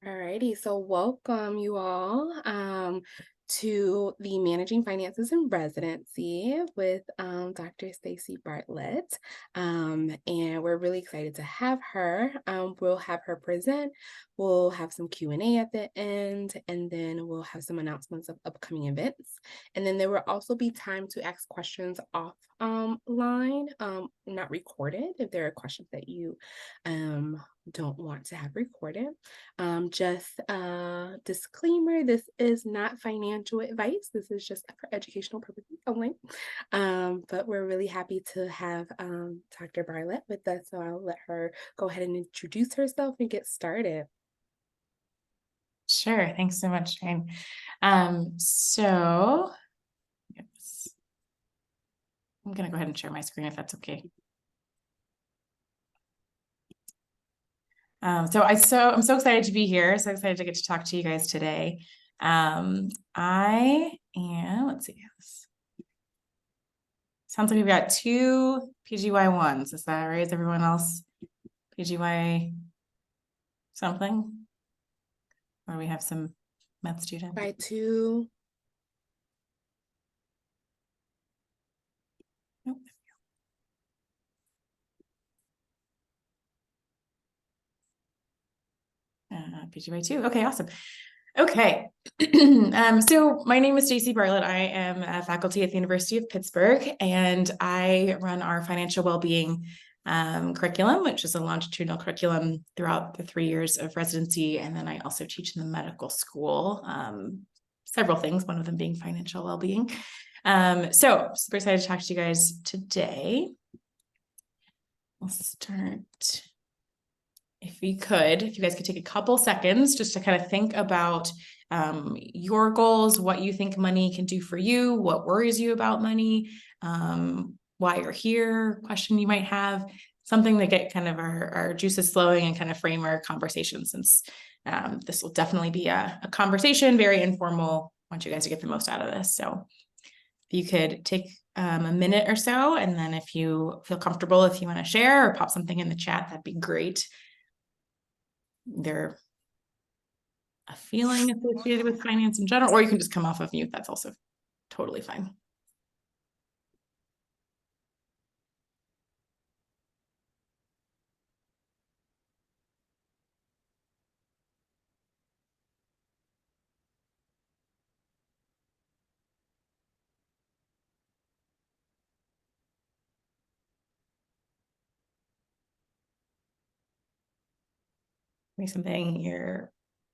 Alrighty, so welcome you all to the Managing Finances in Residency with Dr. Stacy Bartlett. And we're really excited to have her. We'll have her present. We'll have some Q&A at the end, and then we'll have some announcements of upcoming events. And then there will also be time to ask questions off line, not recorded, if there are questions that you don't want to have recorded. Just a disclaimer, this is not financial advice. This is just for educational purposes only. But we're really happy to have Dr. Bartlett with us. So I'll let her go ahead and introduce herself and get started. Sure. Thanks so much, Jane. So yes. I'm going to go ahead and share my screen if that's okay. I'm so excited to be here. So excited to get to talk to you guys today. I am, let's see. Sounds like we've got two PGY1s. Is that right? Is everyone else PGY something? Or we have some math students? By two. Nope. PGY2. Okay, awesome. Okay. So my name is Stacy Bartlett. I am a faculty at the University of Pittsburgh, and I run our financial well-being curriculum, which is a longitudinal curriculum throughout the 3 years of residency. And then I also teach in the medical school, several things, one of them being financial well-being. So super excited to talk to you guys today. We'll start. If you guys could take a couple seconds just to kind of think about your goals, what you think money can do for you, what worries you about money, why you're here, question you might have, something to get kind of our juices flowing and kind of frame our conversation, since this will definitely be a conversation, very informal. I want you guys to get the most out of this. So if you could take a minute or so, and then if you feel comfortable, if you want to share or pop something in the chat, that'd be great. They're a feeling associated with finance in general, or you can just come off of mute. That's also totally fine. Maybe something you're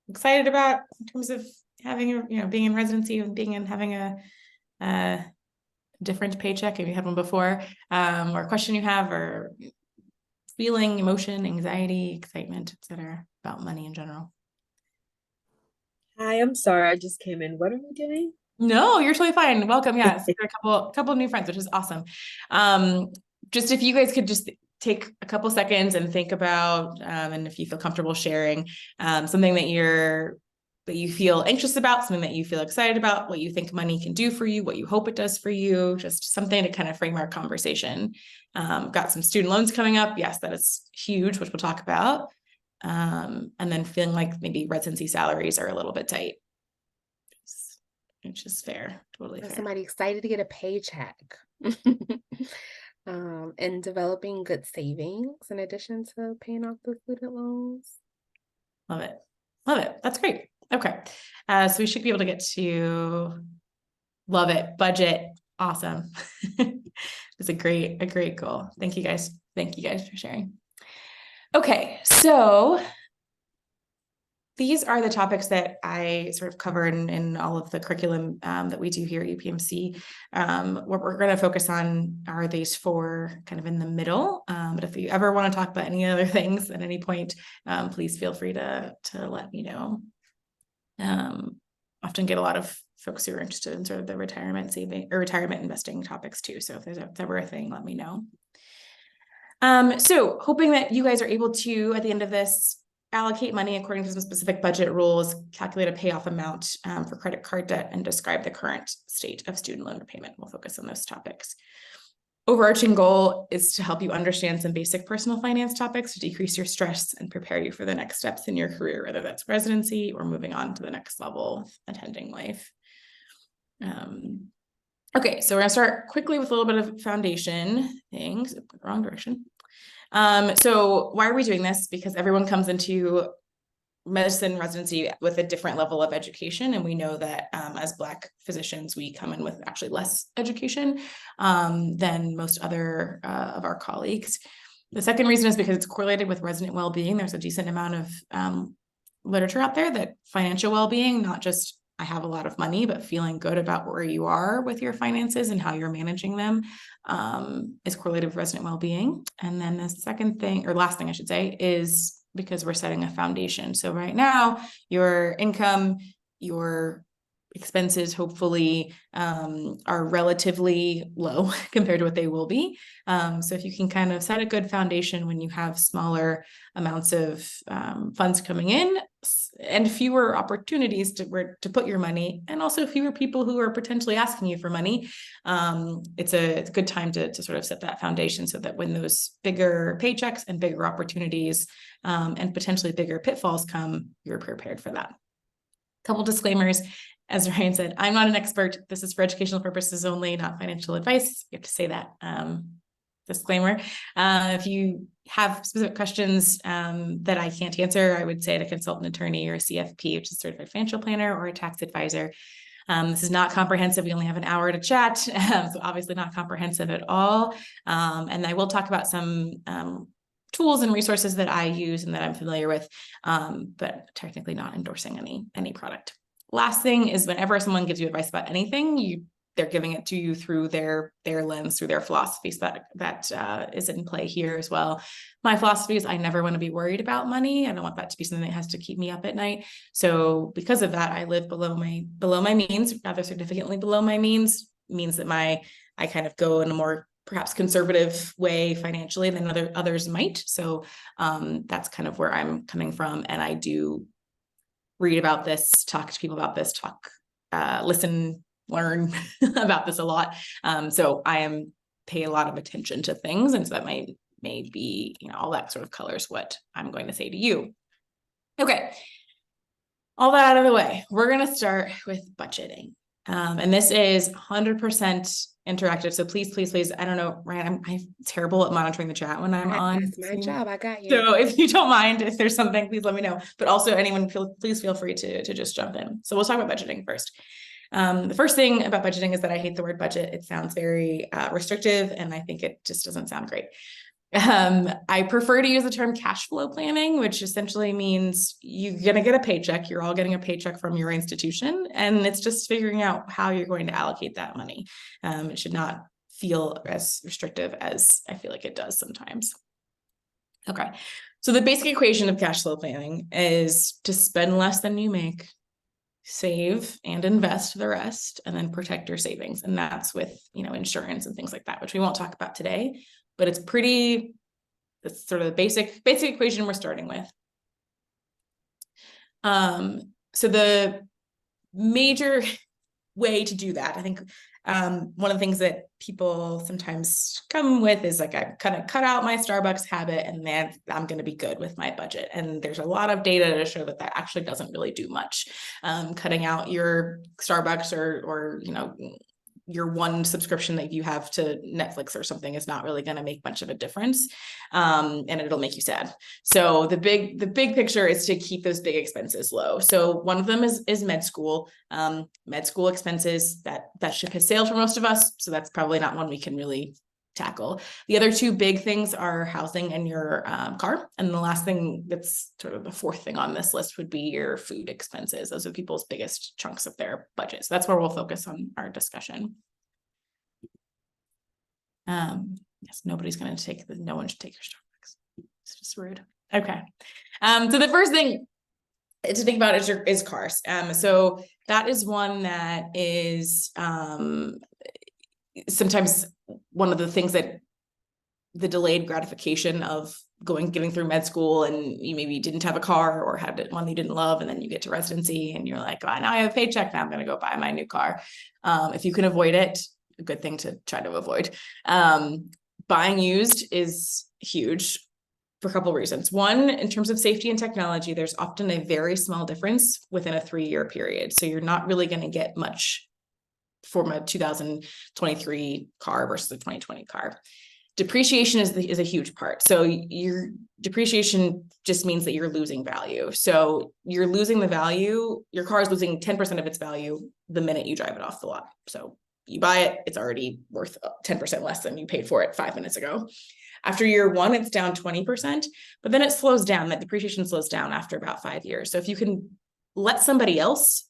excited about in terms of having being in residency and having a different paycheck if you had one before, or a question you have, or feeling, emotion, anxiety, excitement, etc., about money in general. Hi, I'm sorry, I just came in. What are we doing? No, you're totally fine. Welcome. Yeah, so a couple of new friends, which is awesome. Just if you guys could just take a couple seconds and think about, and if you feel comfortable sharing, something that you feel anxious about, something that you feel excited about, what you think money can do for you, what you hope it does for you, just something to kind of frame our conversation. Got some student loans coming up. Yes, that is huge, which we'll talk about. And then feeling like maybe residency salaries are a little bit tight, which is fair, totally fair. Somebody excited to get a paycheck. And developing good savings in addition to paying off the student loans. Love it. Love it. That's great. Okay. So we should be able to get to love it. Budget. Awesome. It's a great goal. Thank you guys. Thank you guys for sharing. Okay. So these are the topics that I sort of cover in all of the curriculum that we do here at UPMC. What we're going to focus on are these four kind of in the middle. But if you ever want to talk about any other things at any point, please feel free to let me know. Often get a lot of folks who are interested in sort of the retirement saving or retirement investing topics too. So if there's ever a thing, let me know. So hoping that you guys are able to, at the end of this, allocate money according to some specific budget rules, calculate a payoff amount for credit card debt, and describe the current state of student loan repayment. We'll focus on those topics. overarching goal is to help you understand some basic personal finance topics to decrease your stress and prepare you for the next steps in your career, whether that's residency or moving on to the next level, attending life. Okay, so we're gonna start quickly with a little bit of foundation things, wrong direction. So why are we doing this? Because everyone comes into medicine residency with a different level of education. And we know that as Black physicians, we come in with actually less education than most other of our colleagues. The second reason is because it's correlated with resident well-being. There's a decent amount of literature out there that financial well-being, not just I have a lot of money, but feeling good about where you are with your finances and how you're managing them is correlated with resident well-being. And then the second thing, or last thing I should say, is because we're setting a foundation. So right now, your income, your expenses hopefully are relatively low compared to what they will be. So if you can kind of set a good foundation when you have smaller amounts of funds coming in and fewer opportunities to put your money, and also fewer people who are potentially asking you for money, it's a good time to sort of set that foundation so that when those bigger paychecks and bigger opportunities and potentially bigger pitfalls come, you're prepared for that. Couple disclaimers. As Ryan said, I'm not an expert. This is for educational purposes only, not financial advice. You have to say that disclaimer. If you have specific questions that I can't answer, I would say to consult an attorney or a CFP, which is certified financial planner, or a tax advisor. This is not comprehensive. We only have an hour to chat, so obviously not comprehensive at all. And I will talk about some tools and resources that I use and that I'm familiar with, but technically not endorsing any product. Last thing is whenever someone gives you advice about anything, they're giving it to you through their lens, through their philosophies. That is in play here as well. My philosophy is I never want to be worried about money. I don't want that to be something that has to keep me up at night. So because of that, I live below my means, rather significantly below my means that I kind of go in a more perhaps conservative way financially than others might. So that's kind of where I'm coming from. And I do read about this, talk to people about this, listen, learn about this a lot. So I pay a lot of attention to things. And so that may be, all that sort of colors what I'm going to say to you. Okay. All that out of the way, we're going to start with budgeting. And this is 100% interactive. So please, I don't know, Ryan, I'm terrible at monitoring the chat when I'm on. That's my job. I got you. So if you don't mind, if there's something, please let me know. But also anyone, please feel free to just jump in. So we'll talk about budgeting first. The first thing about budgeting is that I hate the word budget. It sounds very restrictive, and I think it just doesn't sound great. I prefer to use the term cash flow planning, which essentially means you're going to get a paycheck. You're all getting a paycheck from your institution, and it's just figuring out how you're going to allocate that money. It should not feel as restrictive as I feel like it does sometimes. Okay. So the basic equation of cash flow planning is to spend less than you make, save and invest the rest, and then protect your savings. And that's with, insurance and things like that, which we won't talk about today, but that's sort of the basic equation we're starting with. So the major way to do that, I think, one of the things that people sometimes come with is like, I kind of cut out my Starbucks habit and then I'm going to be good with my budget. And there's a lot of data to show that actually doesn't really do much. Cutting out your Starbucks or your one subscription that you have to Netflix or something is not really going to make much of a difference. And it'll make you sad. So the big picture is to keep those big expenses low. So one of them is med school. Med school expenses, that ship has sailed for most of us. So that's probably not one we can really tackle. The other two big things are housing and your car. And the last thing that's sort of the fourth thing on this list would be your food expenses. Those are people's biggest chunks of their budget. So that's where we'll focus on our discussion. Yes, no one should take your Starbucks. It's just rude. Okay. So the first thing to think about is cars. So that is one that is sometimes one of the things that the delayed gratification of getting through med school, and you maybe didn't have a car or had one you didn't love, and then you get to residency and you're like, oh, now I have a paycheck, now I'm going to go buy my new car. If you can avoid it, a good thing to try to avoid. Buying used is huge for a couple of reasons. One, in terms of safety and technology, there's often a very small difference within a 3-year period. So you're not really going to get much from a 2023 car versus a 2020 car. Depreciation is a huge part. So your depreciation just means that you're losing value. So you're losing the value. Your car is losing 10% of its value the minute you drive it off the lot. So you buy it, it's already worth 10% less than you paid for it 5 minutes ago. After year 1, it's down 20%, but then it slows down. That depreciation slows down after about 5 years. So if you can let somebody else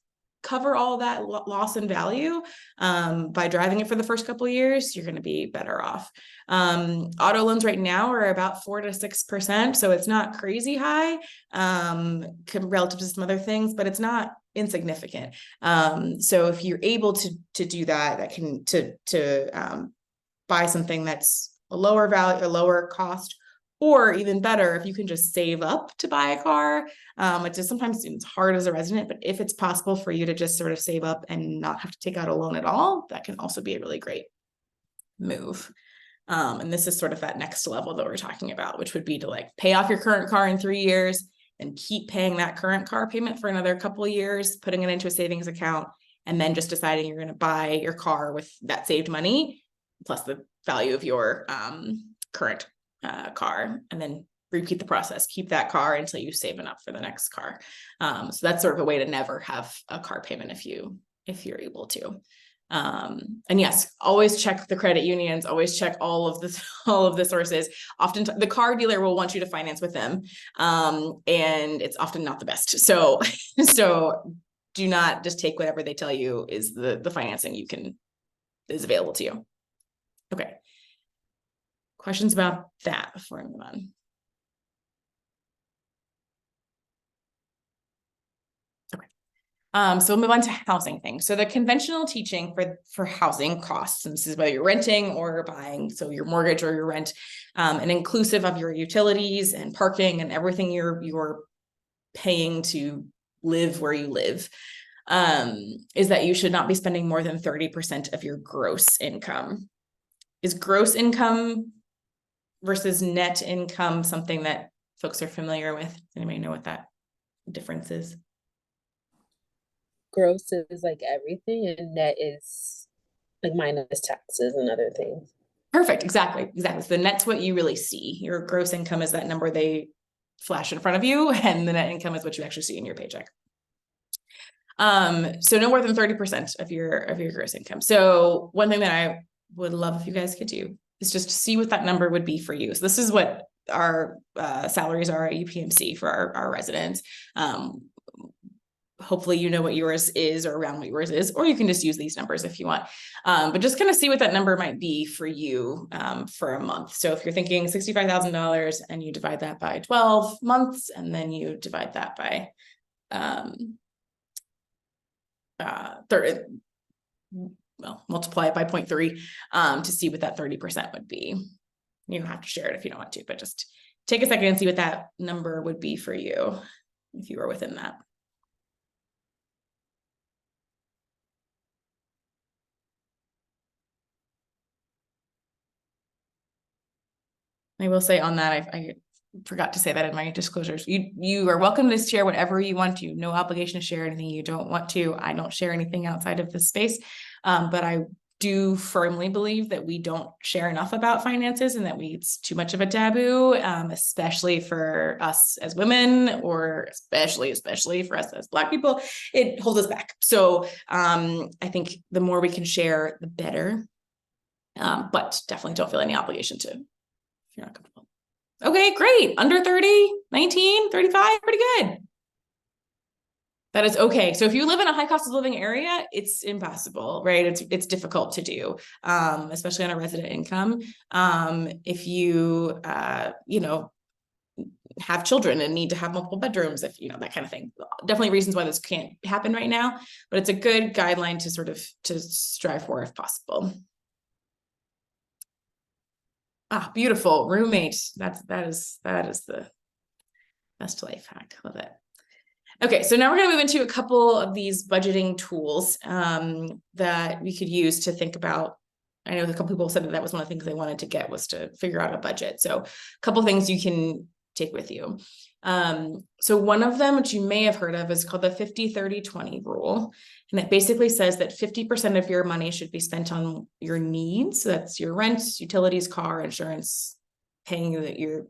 cover all that loss in value by driving it for the first couple of years, you're going to be better off. Auto loans right now are about 4 to 6%, so it's not crazy high relative to some other things, but it's not insignificant. So if you're able to do that, that can to buy something that's a lower value, a lower cost, or even better, if you can just save up to buy a car, which is sometimes it's hard as a resident, but if it's possible for you to just sort of save up and not have to take out a loan at all, that can also be a really great move. And this is sort of that next level that we're talking about, which would be to like pay off your current car in 3 years and keep paying that current car payment for another couple of years, putting it into a savings account, and then just deciding you're going to buy your car with that saved money plus the value of your current car, and then repeat the process. Keep that car until you save enough for the next car. So that's sort of a way to never have a car payment if you're able to. And yes, always check the credit unions, always check all of the sources. Often the car dealer will want you to finance with them. And it's often not the best. So do not just take whatever they tell you is the financing is available to you. Okay. Questions about that before I move on? Okay. So we'll move on to housing things. So the conventional teaching for housing costs, and this is whether you're renting or buying, so your mortgage or your rent, and inclusive of your utilities and parking and everything you're paying to live where you live, is that you should not be spending more than 30% of your gross income. Is gross income versus net income something that folks are familiar with? Does anybody know what that difference is? Gross is like everything, and net is like minus taxes and other things. Perfect. Exactly. So the net's what you really see. Your gross income is that number they flash in front of you, and the net income is what you actually see in your paycheck. So no more than 30% of your gross income. So one thing that I would love if you guys could do is just see what that number would be for you. So this is what our salaries are at UPMC for our residents. Hopefully you know what yours is or around what yours is, or you can just use these numbers if you want. But just kind of see what that number might be for you for a month. So if you're thinking $65,000 and you divide that by 12 months, and then you divide that by 30, well, multiply it by 0.3 to see what that 30% would be. You don't have to share it if you don't want to, but just take a second and see what that number would be for you if you were within that. I will say on that, I forgot to say that in my disclosures. You are welcome to share whatever you want to. No obligation to share anything you don't want to. I don't share anything outside of this space, but I do firmly believe that we don't share enough about finances, and that it's too much of a taboo, especially for us as women, or especially for us as Black people. It holds us back. So I think the more we can share, the better. But definitely don't feel any obligation to. You're not comfortable. Okay, great. Under 30, 19, 35, pretty good. That is okay. So if you live in a high cost of living area, it's impossible, right? It's difficult to do, especially on a resident income. If you, have children and need to have multiple bedrooms, if that kind of thing. Definitely reasons why this can't happen right now, but it's a good guideline to strive for if possible. Ah, beautiful. Roommates. That is the best life hack. Love it. Okay, so now we're going to move into a couple of these budgeting tools that we could use to think about I know a couple people said that that was one of the things they wanted to get, was to figure out a budget. So a couple things you can take with you. So one of them, which you may have heard of, is called the 50-30-20 rule. And it basically says that 50% of your money should be spent on your needs. So that's your rent, utilities, car, insurance, paying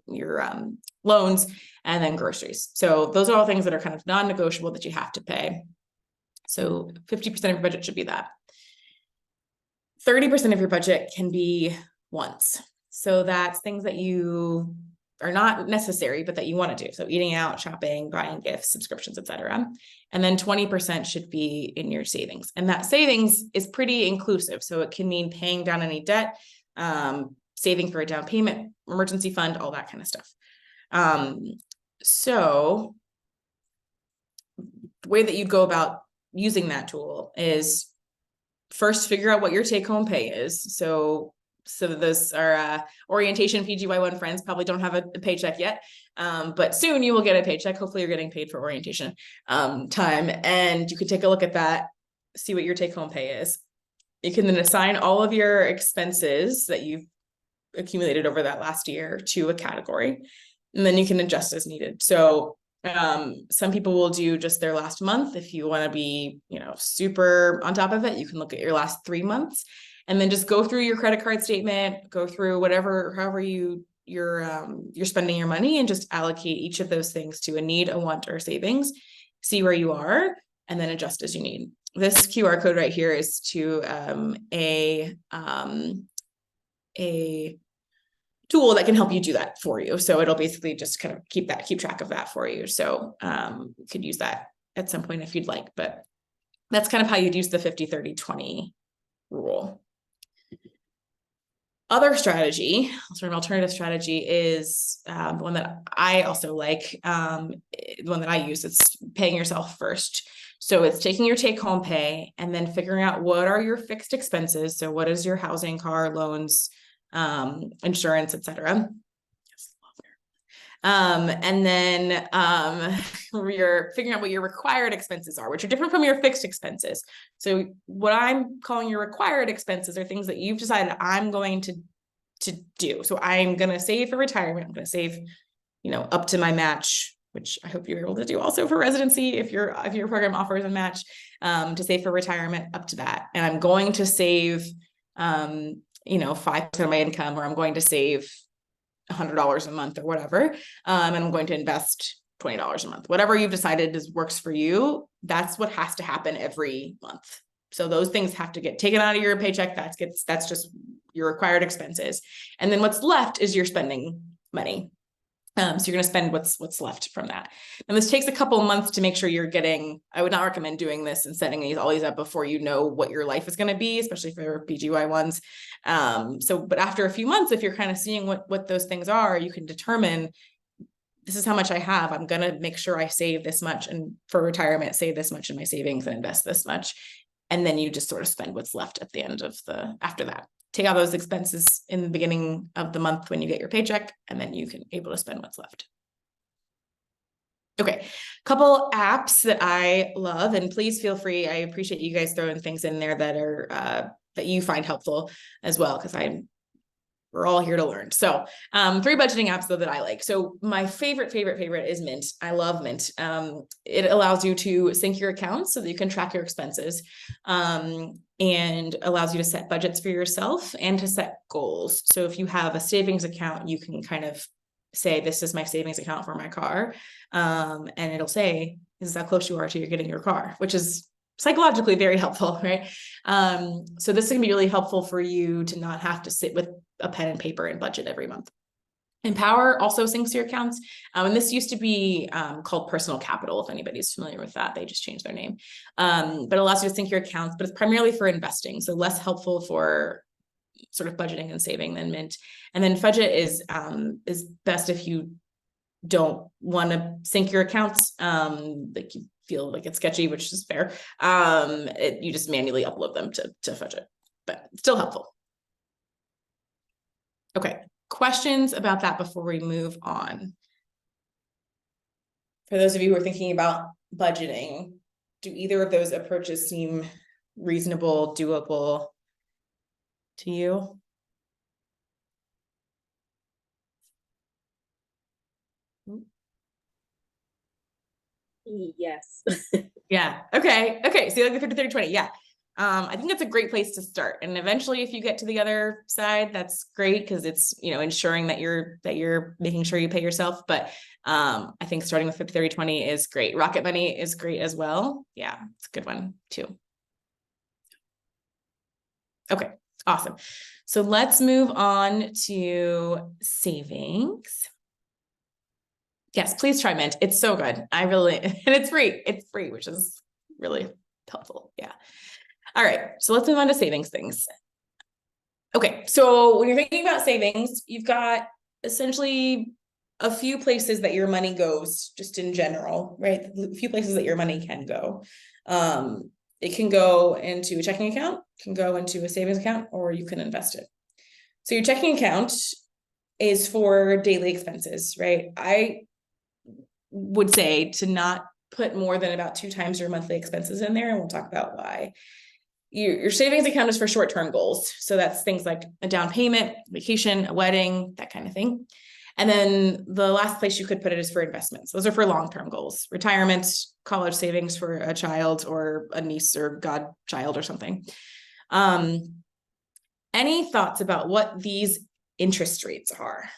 your loans, and then groceries. So those are all things that are kind of non-negotiable that you have to pay. So 50% of your budget should be that. 30% of your budget can be wants. So that's things that you are not necessary, but that you want to do. So eating out, shopping, buying gifts, subscriptions, etc. And then 20% should be in your savings. And that savings is pretty inclusive. So it can mean paying down any debt, saving for a down payment, emergency fund, all that kind of stuff. So the way that you go about using that tool is first figure out what your take-home pay is. So those are orientation PGY1 friends probably don't have a paycheck yet, but soon you will get a paycheck. Hopefully you're getting paid for orientation time, and you can take a look at that, see what your take-home pay is. You can then assign all of your expenses that you've accumulated over that last year to a category, and then you can adjust as needed. So some people will do just their last month. If you want to be, super on top of it, you can look at your last 3 months and then just go through your credit card statement, go through however you're spending your money, and just allocate each of those things to a need, a want, or savings, see where you are, and then adjust as you need. This QR code right here is to a tool that can help you do that for you. So it'll basically just kind of keep track of that for you. So you could use that at some point if you'd like, but that's kind of how you'd use the 50-30-20 rule. Other strategy, sort of alternative strategy, is the one that I also like, the one that I use. It's paying yourself first. So it's taking your take-home pay and then figuring out what are your fixed expenses. So what is your housing, car, loans, insurance, etc. And then you're figuring out what your required expenses are, which are different from your fixed expenses. So what I'm calling your required expenses are things that you've decided I'm going to do. So I'm going to save for retirement. I'm going to save, up to my match, which I hope you're able to do also for residency if your program offers a match, to save for retirement up to that. And I'm going to save 5% of my income, or I'm going to save $100 a month or whatever. And I'm going to invest $20 a month, whatever you've decided works for you. That's what has to happen every month. So those things have to get taken out of your paycheck. That's just your required expenses. And then what's left is your spending money. So you're going to spend what's left from that. And this takes a couple of months to make sure you're getting. I would not recommend doing this and setting all these up before you know what your life is going to be, especially for PGY ones. But after a few months, if you're kind of seeing what those things are, you can determine, this is how much I have. I'm going to make sure I save this much, and for retirement, save this much in my savings and invest this much. And then you just sort of spend what's left at the end of after that. Take out those expenses in the beginning of the month when you get your paycheck, and then you can able to spend what's left. Okay, couple apps that I love, and please feel free. I appreciate you guys throwing things in there that are that you find helpful as well, because we're all here to learn. So 3 budgeting apps though that I like. So my favorite is Mint. I love Mint. It allows you to sync your accounts so that you can track your expenses, and allows you to set budgets for yourself and to set goals. So if you have a savings account, you can kind of say, this is my savings account for my car. And it'll say, this is how close you are to getting your car, which is psychologically very helpful, right? So this can be really helpful for you to not have to sit with a pen and paper and budget every month. Empower also syncs your accounts. And this used to be called Personal Capital, if anybody's familiar with that. They just changed their name. But it allows you to sync your accounts, but it's primarily for investing. So less helpful for sort of budgeting and saving than Mint. And then Fudget is best if you don't want to sync your accounts, like you feel like it's sketchy, which is fair. You just manually upload them to Fudget, but still helpful. Okay, questions about that before we move on? For those of you who are thinking about budgeting, do either of those approaches seem reasonable, doable? to you? Yes. Yeah. Okay. Okay. So you like the 50, 30, 20. Yeah. I think that's a great place to start. And eventually if you get to the other side, that's great because it's, ensuring that you're making sure you pay yourself. But I think starting with 50, 30, 20 is great. Rocket money is great as well. Yeah, it's a good one too. Okay, awesome. So let's move on to savings. Yes, please try Mint. It's so good. And it's free. It's free, which is really helpful. Yeah. All right. So let's move on to savings things. Okay. So when you're thinking about savings, you've got essentially a few places that your money goes just in general, right? A few places that your money can go. It can go into a checking account, can go into a savings account, or you can invest it. So your checking account is for daily expenses, right? I would say to not put more than about 2 times your monthly expenses in there, and we'll talk about why. Your savings account is for short-term goals. So that's things like a down payment, vacation, a wedding, that kind of thing. And then the last place you could put it is for investments. Those are for long-term goals, retirement, college savings for a child or a niece or godchild or something. Any thoughts about what these interest rates are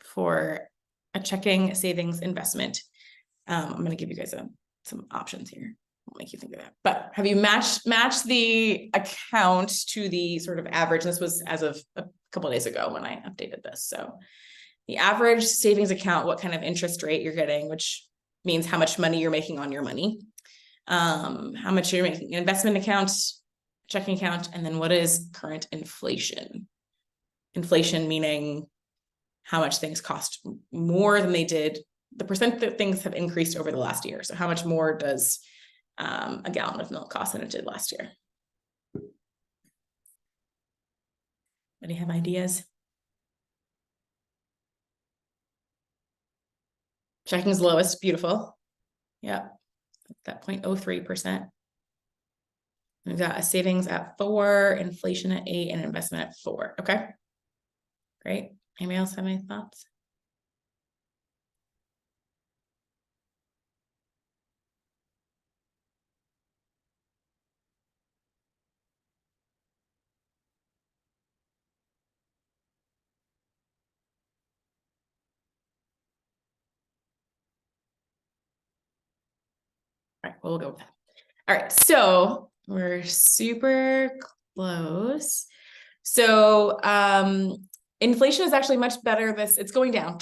for a checking, savings, investment? I'm going to give you guys some options here. I'll make you think of that. But have you matched the account to the sort of average? This was as of a couple of days ago when I updated this. So the average savings account, what kind of interest rate you're getting, which means how much money you're making on your money, how much you're making investment account, checking account, and then what is current inflation? Inflation meaning how much things cost more than they did, the percent that things have increased over the last year. So how much more does a gallon of milk cost than it did last year? Anybody have ideas? Checking is lowest, beautiful. Yeah, that 0.03%. We've got a savings at 4, inflation at 8, and investment at 4. Okay, great. Anybody else have any thoughts? All right, we'll go with that. All right, so we're super close. So inflation is actually much better. It's going down,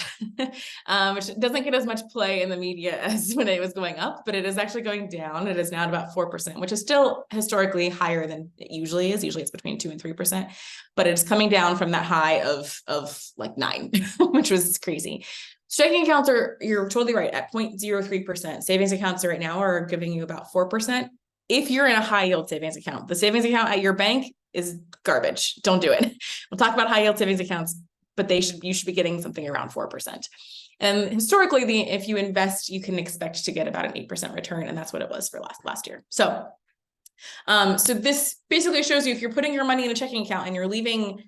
which doesn't get as much play in the media as when it was going up, but it is actually going down. It is now at about 4%, which is still historically higher than it usually is. Usually it's between 2 and 3%, but it's coming down from that high of like 9, which was crazy. Checking accounts you're totally right, at 0.03%. Savings accounts right now are giving you about 4%. If you're in a high yield savings account, the savings account at your bank is garbage. Don't do it. We'll talk about high yield savings accounts, but you should be getting something around 4%. And historically, if you invest, you can expect to get about an 8% return, and that's what it was for last year. So this basically shows you if you're putting your money in a checking account and you're leaving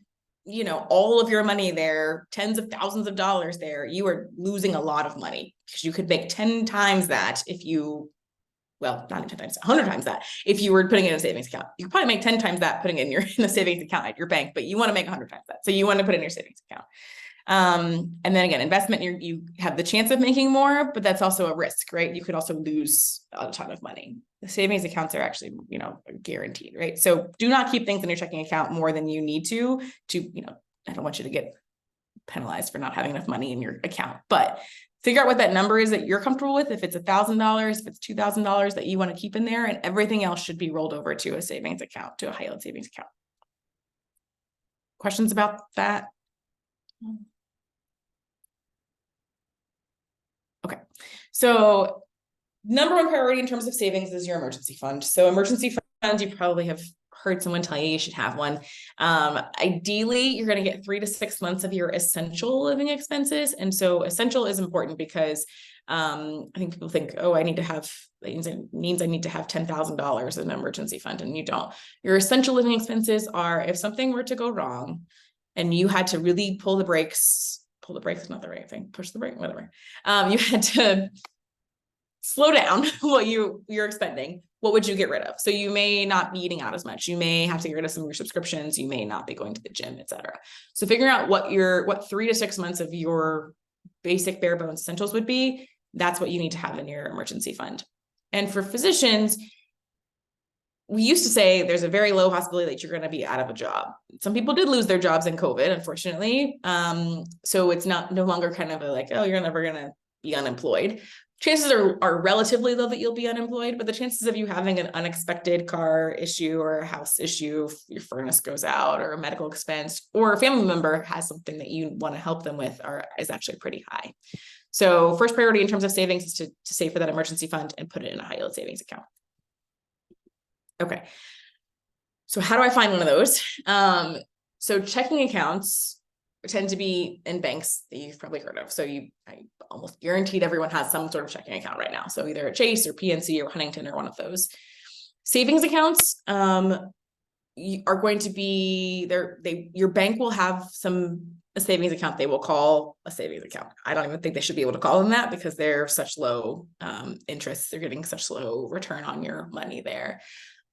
all of your money there, tens of thousands of dollars there, you are losing a lot of money because you could make 10 times that not 10 times, 100 times that if you were putting it in a savings account. You could probably make 10 times that putting it in a savings account at your bank, but you want to make 100 times that. So you want to put it in your savings account. And then again, investment, you have the chance of making more, but that's also a risk, right? You could also lose a ton of money. The savings accounts are actually, guaranteed, right? So do not keep things in your checking account more than you need to, I don't want you to get penalized for not having enough money in your account, but figure out what that number is that you're comfortable with. If it's $1,000, if it's $2,000 that you want to keep in there, and everything else should be rolled over to a savings account, to a high yield savings account. Questions about that? Okay, so number one priority in terms of savings is your emergency fund. So emergency funds, you probably have heard someone tell you should have one. Ideally, you're going to get 3 to 6 months of your essential living expenses. And so essential is important because I think people think, oh, I need to have, it means I need to have $10,000 in an emergency fund, and you don't. Your essential living expenses are if something were to go wrong and you had to really pull the brakes, is not the right thing, push the brake, whatever. You had to slow down what you're expending. What would you get rid of? So you may not be eating out as much. You may have to get rid of some of your subscriptions. You may not be going to the gym, etc. So figuring out what 3 to 6 months of your basic bare bones essentials would be, that's what you need to have in your emergency fund. And for physicians, we used to say there's a very low possibility that you're going to be out of a job. Some people did lose their jobs in COVID, unfortunately. So it's no longer kind of like, oh, you're never going to be unemployed. Chances are relatively low that you'll be unemployed, but the chances of you having an unexpected car issue or a house issue, if your furnace goes out, or a medical expense, or a family member has something that you want to help them with is actually pretty high. So first priority in terms of savings is to save for that emergency fund and put it in a high yield savings account. Okay. So how do I find one of those? So checking accounts tend to be in banks that you've probably heard of. So I almost guaranteed everyone has some sort of checking account right now. So either at Chase or PNC or Huntington or one of those. Savings accounts are going to be your bank will have a savings account they will call a savings account. I don't even think they should be able to call them that because they're such low interest. They're getting such low return on your money there.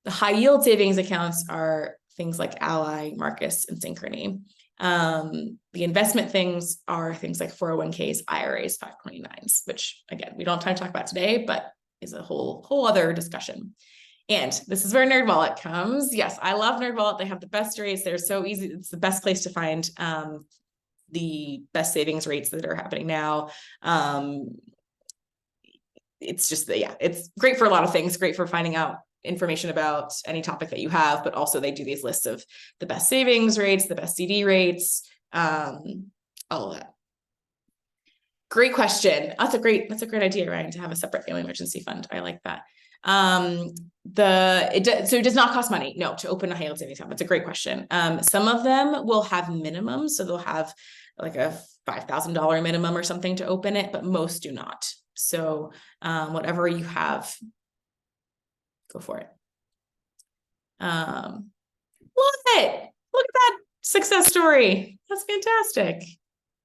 The high yield savings accounts are things like Ally, Marcus, and Synchrony. The investment things are things like 401ks, IRAs, 529s, which again, we don't have time to talk about today, but is a whole other discussion. And this is where NerdWallet comes. Yes, I love NerdWallet. They have the best rates. They're so easy. It's the best place to find the best savings rates that are happening now. It's just, it's great for a lot of things. Great for finding out information about any topic that you have, but also they do these lists of the best savings rates, the best CD rates, all of that. Great question. That's a great idea, Ryan, to have a separate family emergency fund. I like that. So it does not cost money, no, to open a high yield savings account. That's a great question. Some of them will have minimums, so they'll have like a $5,000 minimum or something to open it, but most do not. So whatever you have, go for it. Look at that success story. That's fantastic.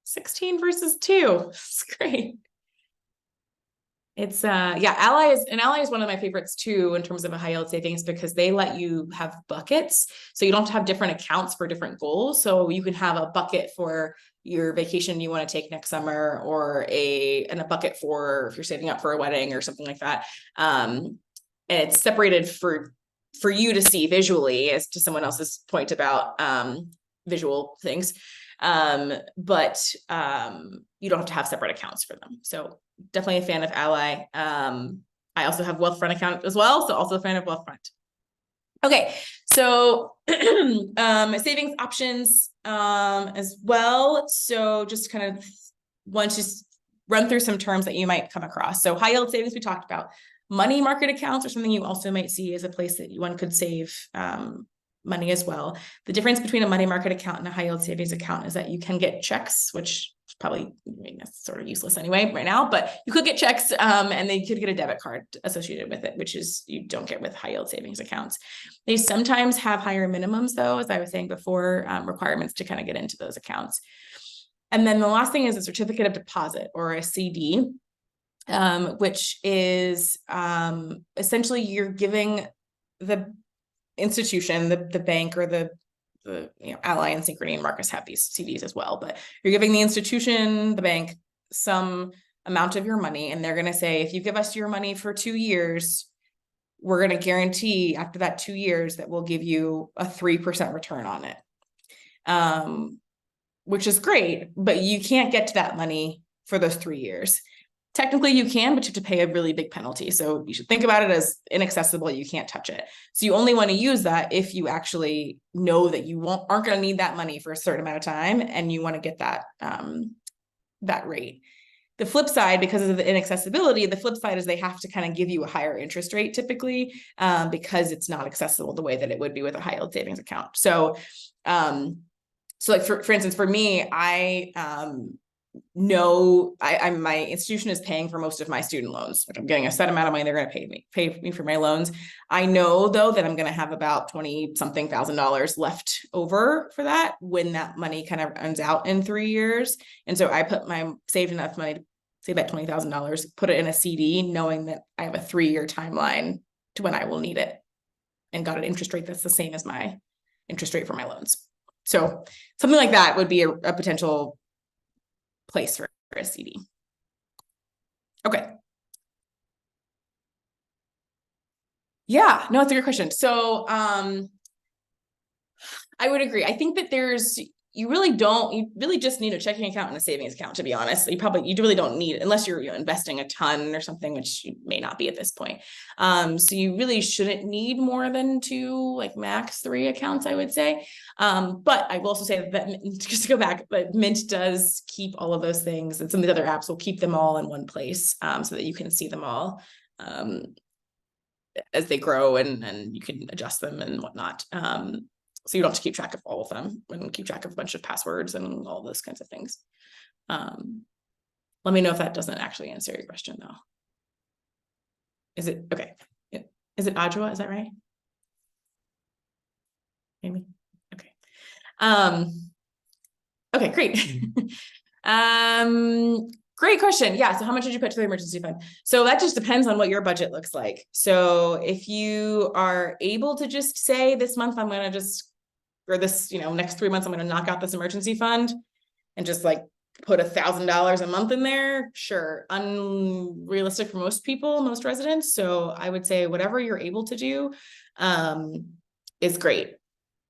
16 versus 2. It's great. It's Ally is one of my favorites too in terms of a high yield savings because they let you have buckets. So you don't have to have different accounts for different goals. So you can have a bucket for your vacation you want to take next summer, or a bucket for if you're saving up for a wedding or something like that. And it's separated for you to see visually, as to someone else's point about visual things. But you don't have to have separate accounts for them. So definitely a fan of Ally. I also have Wealthfront account as well. So also a fan of Wealthfront. Okay. So savings options as well. So just kind of want to run through some terms that you might come across. So high yield savings we talked about. Money market accounts are something you also might see as a place that one could save money as well. The difference between a money market account and a high yield savings account is that you can get checks, which is probably, that's sort of useless anyway right now, but you could get checks and they could get a debit card associated with it, which is you don't get with high yield savings accounts. They sometimes have higher minimums though, as I was saying before, requirements to kind of get into those accounts. And then the last thing is a certificate of deposit, or a CD, which is essentially you're giving the institution, the bank, or the Ally and Synchrony and Marcus have these CDs as well, but you're giving the institution, the bank, some amount of your money, and they're going to say, if you give us your money for 2 years, we're going to guarantee after that 2 years that we'll give you a 3% return on it, which is great, but you can't get to that money for those 3 years. Technically you can, but you have to pay a really big penalty. So you should think about it as inaccessible. You can't touch it. So you only want to use that if you actually know that you aren't going to need that money for a certain amount of time, and you want to get that, that rate. The flip side, because of the inaccessibility, the flip side is they have to kind of give you a higher interest rate typically, because it's not accessible the way that it would be with a high yield savings account. So, like for instance, for me, know my institution is paying for most of my student loans. Like I'm getting a set amount of money, they're going to pay me for my loans. I know though that I'm going to have about 20 something thousand dollars left over for that when that money kind of runs out in 3 years. And so I saved enough money to save that $20,000, put it in a CD, knowing that I have a 3-year timeline to when I will need it, and got an interest rate that's the same as my interest rate for my loans. So something like that would be a potential place for a CD. Okay. Yeah, no, it's a good question. So I would agree. I think that you really just need a checking account and a savings account, to be honest. You really don't need, unless you're investing a ton or something, which you may not be at this point. So you really shouldn't need more than 2, like max 3 accounts, I would say. But I will also say that just to go back, but Mint does keep all of those things, and some of the other apps will keep them all in one place, so that you can see them all as they grow, and you can adjust them and whatnot. So you don't have to keep track of all of them and keep track of a bunch of passwords and all those kinds of things. Let me know if that doesn't actually answer your question though. Is it okay? Is it Adjoa? Is that right? Maybe. Okay. Okay, great. Great question. Yeah. So how much did you put to the emergency fund? So that just depends on what your budget looks like. So if you are able to just say this month, I'm going to just, or this, next 3 months, I'm going to knock out this emergency fund and just like put $1,000 a month in there. Sure. Unrealistic for most people, most residents. So I would say whatever you're able to do is great.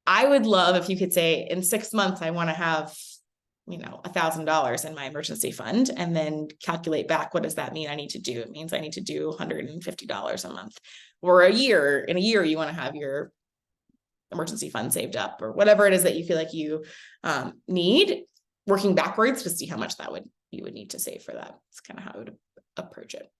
I would love if you could say in 6 months, I want to have $1,000 in my emergency fund, and then calculate back, what does that mean I need to do? It means I need to do $150 a month. Or in a year, you want to have your emergency fund saved up, or whatever it is that you feel like you need, working backwards to see how much you would need to save for that. It's kind of how I would approach it.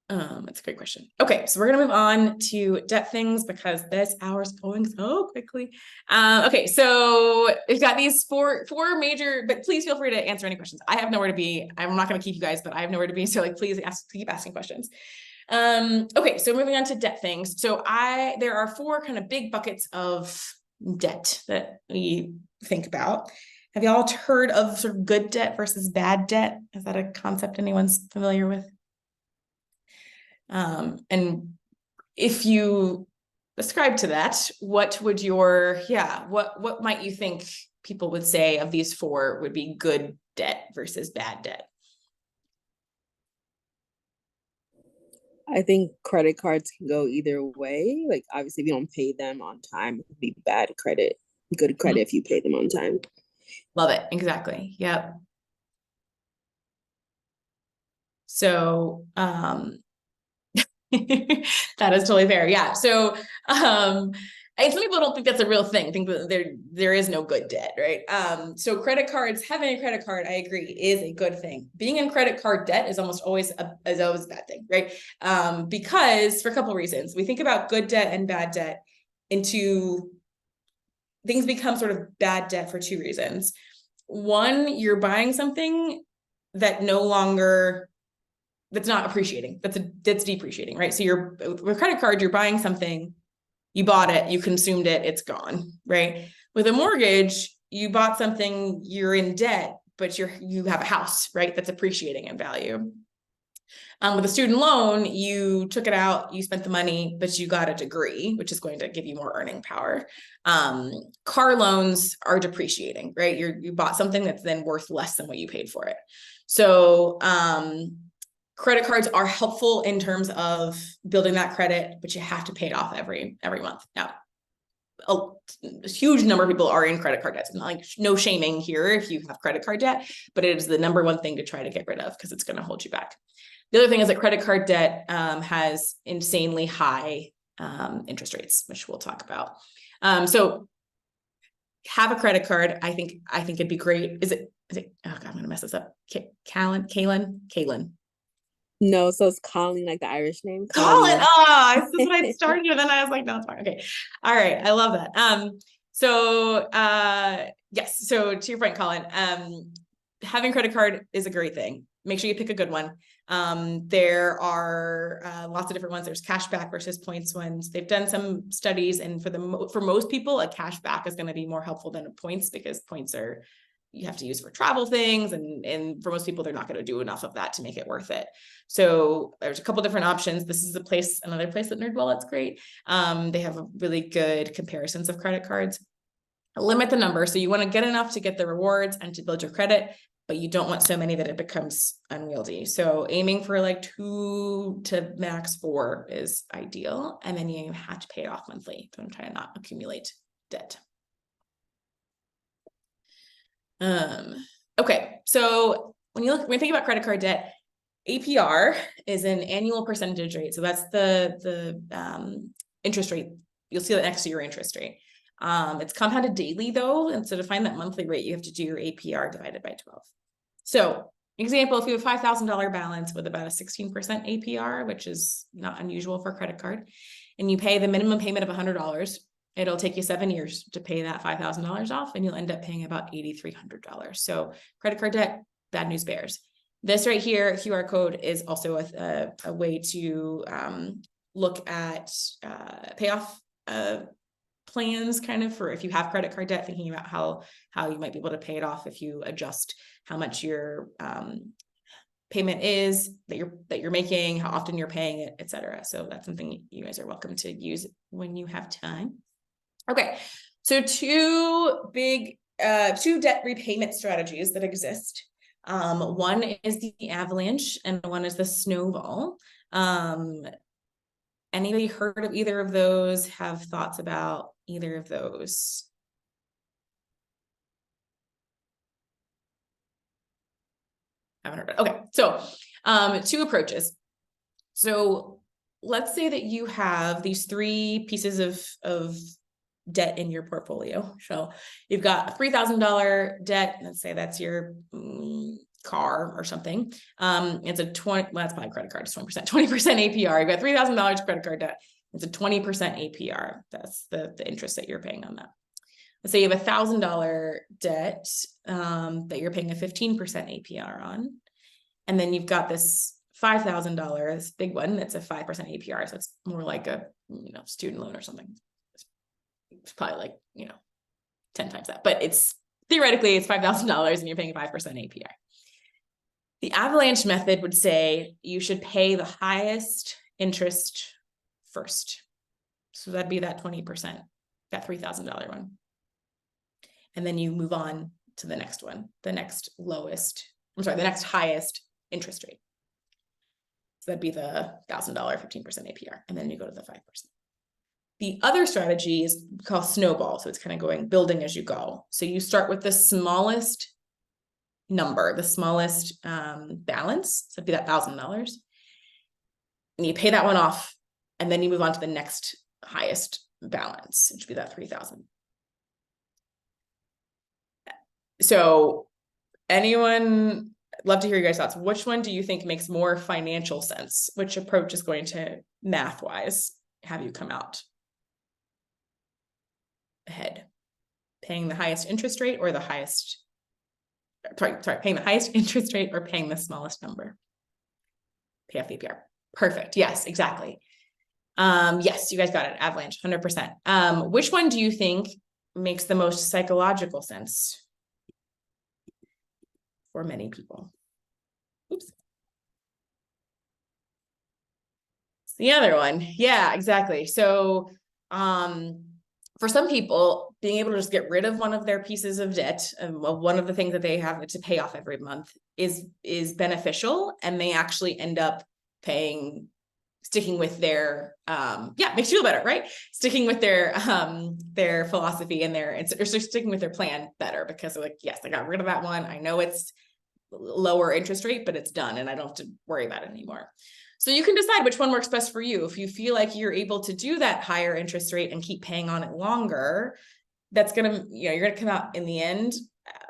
That's a great question. Okay, so we're gonna move on to debt things because this hour's going so quickly. Okay, so we've got these four major, but please feel free to answer any questions. I have nowhere to be. I'm not gonna keep you guys, but I have nowhere to be. So please keep asking questions. Okay, so moving on to debt things. So there are 4 kind of big buckets of debt that we think about. Have you all heard of sort of good debt versus bad debt? Is that a concept anyone's familiar with? And if you ascribe to that, what might you think people would say of these 4 would be good debt versus bad debt? I think credit cards can go either way. Like obviously if you don't pay them on time, it would be bad credit. Good credit if you pay them on time. Love it. Exactly. Yep. So that is totally fair. Yeah. So and some people don't think that's a real thing. Think that there is no good debt, right? So credit cards, having a credit card, I agree, is a good thing. Being in credit card debt is almost always a bad thing, right? Because for a couple of reasons, we think about good debt and bad debt into things become sort of bad debt for 2 reasons. One, you're buying something that's not appreciating. That's depreciating, right? So with a credit card, you're buying something, you bought it, you consumed it, it's gone, right? With a mortgage, you bought something, you're in debt, but you have a house, right? That's appreciating in value. With a student loan, you took it out, you spent the money, but you got a degree, which is going to give you more earning power. Car loans are depreciating, right? You bought something that's then worth less than what you paid for it. So credit cards are helpful in terms of building that credit, but you have to pay it off every month. Now, a huge number of people are in credit card debt. It's not like no shaming here if you have credit card debt, but it is the number one thing to try to get rid of because it's going to hold you back. The other thing is that credit card debt has insanely high interest rates, which we'll talk about. So have a credit card. I think it'd be great. Is it, oh God, I'm going to mess this up. Kaylin. No, so it's Colin, like the Irish name. Colin. Oh, this is what I started and then I was like, no, it's fine. Okay. All right. I love that. So yes, so to your point, Colin, having a credit card is a great thing. Make sure you pick a good one. There are lots of different ones. There's cashback versus points ones. They've done some studies, and for most people, a cashback is going to be more helpful than a points, because points are you have to use for travel things, and for most people, they're not going to do enough of that to make it worth it. So there's a couple different options. This is another place that NerdWallet's great. They have really good comparisons of credit cards. Limit the number, so you want to get enough to get the rewards and to build your credit, but you don't want so many that it becomes unwieldy. So aiming for like 2 to max 4 is ideal, and then you have to pay it off monthly. Don't try to not accumulate debt. Okay, so when you think about credit card debt, APR is an annual percentage rate. So that's the interest rate. You'll see that next to your interest rate. It's compounded daily though, and so to find that monthly rate, you have to do your APR divided by 12. So example, if you have a $5,000 balance with about a 16% APR, which is not unusual for a credit card, and you pay the minimum payment of $100, it'll take you 7 years to pay that $5,000 off, and you'll end up paying about $8,300. So credit card debt, bad news bears. This right here, QR code, is also a way to look at payoff plans, kind of, for if you have credit card debt, thinking about how you might be able to pay it off if you adjust how much your payment is that you're making, how often you're paying it, etc. So that's something you guys are welcome to use when you have time. Okay, so two debt repayment strategies that exist. One is the avalanche and one is the snowball. Anybody heard of either of those? Have thoughts about either of those? Haven't heard of it. Okay, so 2 approaches. So let's say that you have these 3 pieces of debt in your portfolio. So you've got a $3,000 debt. Let's say that's your car or something. It's a 20, well, that's probably a credit card, it's 20%, 20% APR. You've got $3,000 credit card debt. It's a 20% APR. That's the interest that you're paying on that. Let's say you have $1,000 debt that you're paying a 15% APR on. And then you've got this $5,000, this big one, that's a 5% APR. So it's more like a student loan or something. It's probably like 10 times that, but it's theoretically it's $5,000 and you're paying 5% APR. The avalanche method would say you should pay the highest interest first. So that'd be that 20%, that $3,000 one. And then you move on to the next one, the next highest interest rate. So that'd be the $1,000, 15% APR. And then you go to the 5%. The other strategy is called snowball. So it's kind of building as you go. So you start with the smallest number, the smallest balance. So it'd be that $1,000. And you pay that one off. And then you move on to the next highest balance, which would be that 3,000. So anyone, I'd love to hear your guys' thoughts. Which one do you think makes more financial sense? Which approach is going to, math-wise, have you come out ahead? Paying the highest interest rate or the highest, paying the highest interest rate or paying the smallest number? Pay off the APR. Perfect. Yes, exactly. Yes, you guys got it. Avalanche, 100%. Which one do you think makes the most psychological sense for many people? Oops. It's the other one. Yeah, exactly. So, for some people, being able to just get rid of one of their pieces of debt, one of the things that they have to pay off every month is beneficial, and they actually end up sticking with their makes you feel better, right? Sticking with their philosophy and or sticking with their plan better, because they're like, yes, I got rid of that one. I know it's lower interest rate, but it's done and I don't have to worry about it anymore. So you can decide which one works best for you. If you feel like you're able to do that higher interest rate and keep paying on it longer, that's gonna, you're gonna come out in the end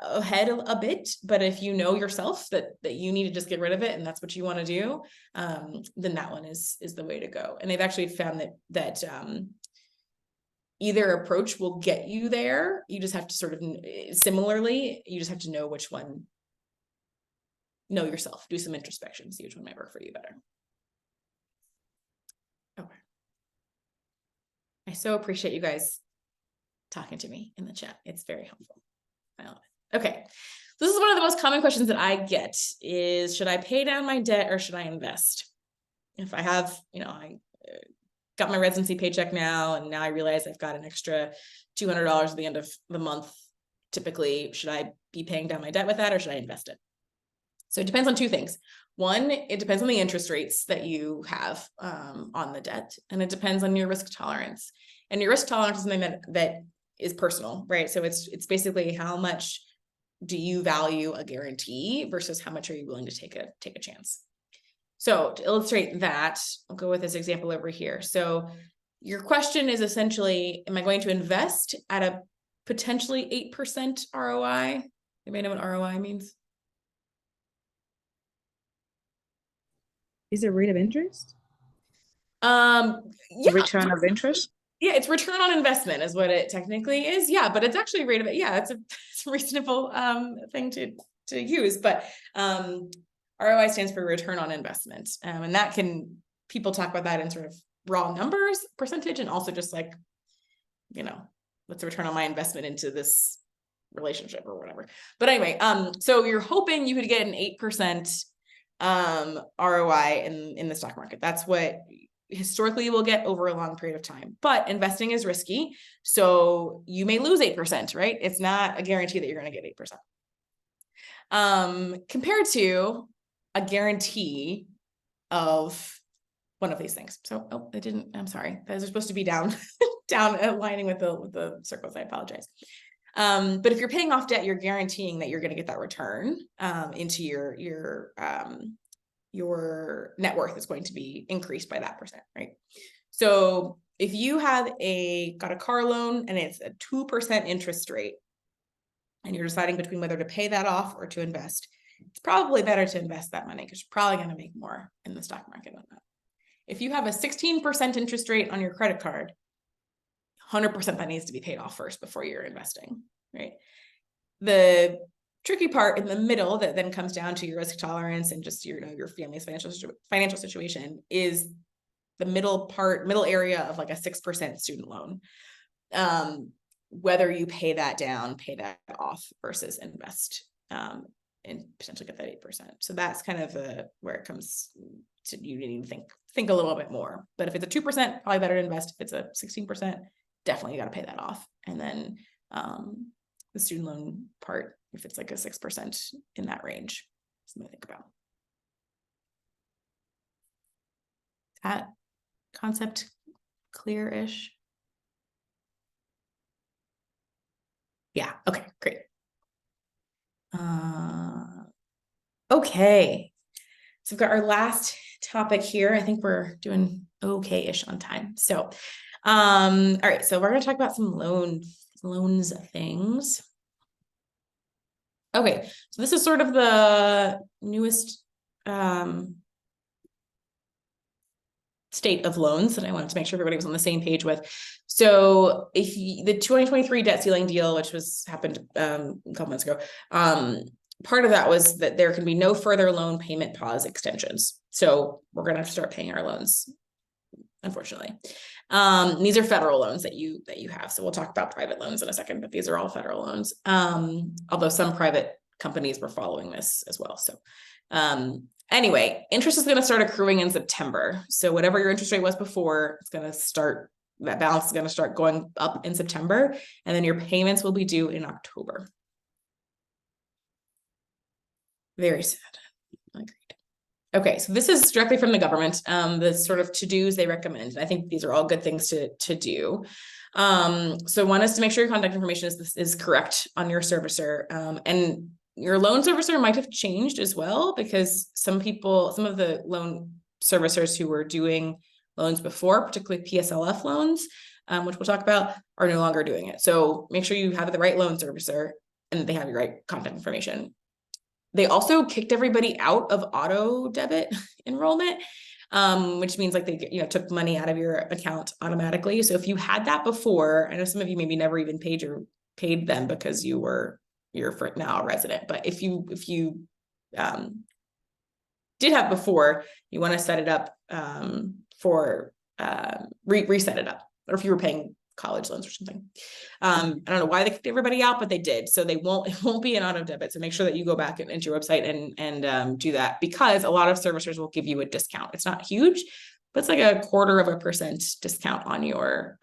ahead a bit. But if you know yourself that you need to just get rid of it and that's what you want to do, then that one is the way to go. And they've actually found that either approach will get you there. You just have to sort of, similarly, you just have to know which one, know yourself, do some introspection, see which one might work for you better. Okay. I so appreciate you guys talking to me in the chat. It's very helpful. I love it. Okay. This is one of the most common questions that I get is, should I pay down my debt or should I invest? If I have, I got my residency paycheck now, and now I realize I've got an extra $200 at the end of the month. Typically, should I be paying down my debt with that or should I invest it? So it depends on two things. One, it depends on the interest rates that you have on the debt, and it depends on your risk tolerance. And your risk tolerance is something that is personal, right? So it's basically how much do you value a guarantee versus how much are you willing to take a chance. So to illustrate that, I'll go with this example over here. So your question is essentially, am I going to invest at a potentially 8% ROI? Anybody know what ROI means? Is it rate of interest? Yeah. Return of interest? Yeah, it's return on investment is what it technically is. Yeah, but it's actually rate of it. Yeah, it's a reasonable thing to use. But ROI stands for return on investment. And that people talk about that in sort of raw numbers, percentage, and also just like, what's the return on my investment into this relationship or whatever. But anyway, so you're hoping you could get an 8% ROI in the stock market. That's what historically you will get over a long period of time. But investing is risky, so you may lose 8%, right? It's not a guarantee that you're going to get 8%. Compared to a guarantee of one of these things. So, I'm sorry. Those are supposed to be down aligning with the circles. I apologize. But if you're paying off debt, you're guaranteeing that you're going to get that return into your net worth is going to be increased by that percent, right? So if you have got a car loan and it's a 2% interest rate, and you're deciding between whether to pay that off or to invest, it's probably better to invest that money because you're probably going to make more in the stock market on that. If you have a 16% interest rate on your credit card, 100% that needs to be paid off first before you're investing, right? The tricky part in the middle that then comes down to your risk tolerance and just your family's financial situation is the middle area of like a 6% student loan. Whether you pay that down, pay that off versus invest and potentially get that 8%. So that's kind of where it comes to, you need to think a little bit more. But if it's a 2%, probably better to invest. If it's a 16%, definitely you got to pay that off. And then the student loan part, if it's like a 6% in that range, something to think about. That concept clear-ish? Yeah, okay, great. Okay, so we've got our last topic here. I think we're doing okay-ish on time. So, all right, so we're going to talk about some loans things. Okay, so this is sort of the newest state of loans that I wanted to make sure everybody was on the same page with. So if the 2023 debt ceiling deal, which happened a couple months ago, part of that was that there can be no further loan payment pause extensions. So we're going to have to start paying our loans, unfortunately. These are federal loans that you have. So we'll talk about private loans in a second, but these are all federal loans. Although some private companies were following this as well. So anyway, interest is going to start accruing in September. So whatever your interest rate was before, that balance is going to start going up in September, and then your payments will be due in October. Very sad. Agreed. Okay, so this is directly from the government, the sort of to-dos they recommend. I think these are all good things to do. So one is to make sure your contact information is correct on your servicer. And your loan servicer might have changed as well, because some of the loan servicers who were doing loans before, particularly PSLF loans, which we'll talk about, are no longer doing it. So make sure you have the right loan servicer and they have your right contact information. They also kicked everybody out of auto debit enrollment. which means like they took money out of your account automatically. So if you had that before, I know some of you maybe never even paid them because you're now a resident, but if you did have before, you want to set it up reset it up, or if you were paying college loans or something. I don't know why they kicked everybody out, but they did. So it won't be an auto debit. So make sure that you go back into your website and do that, because a lot of servicers will give you a discount. It's not huge, but it's like 0.25% discount on your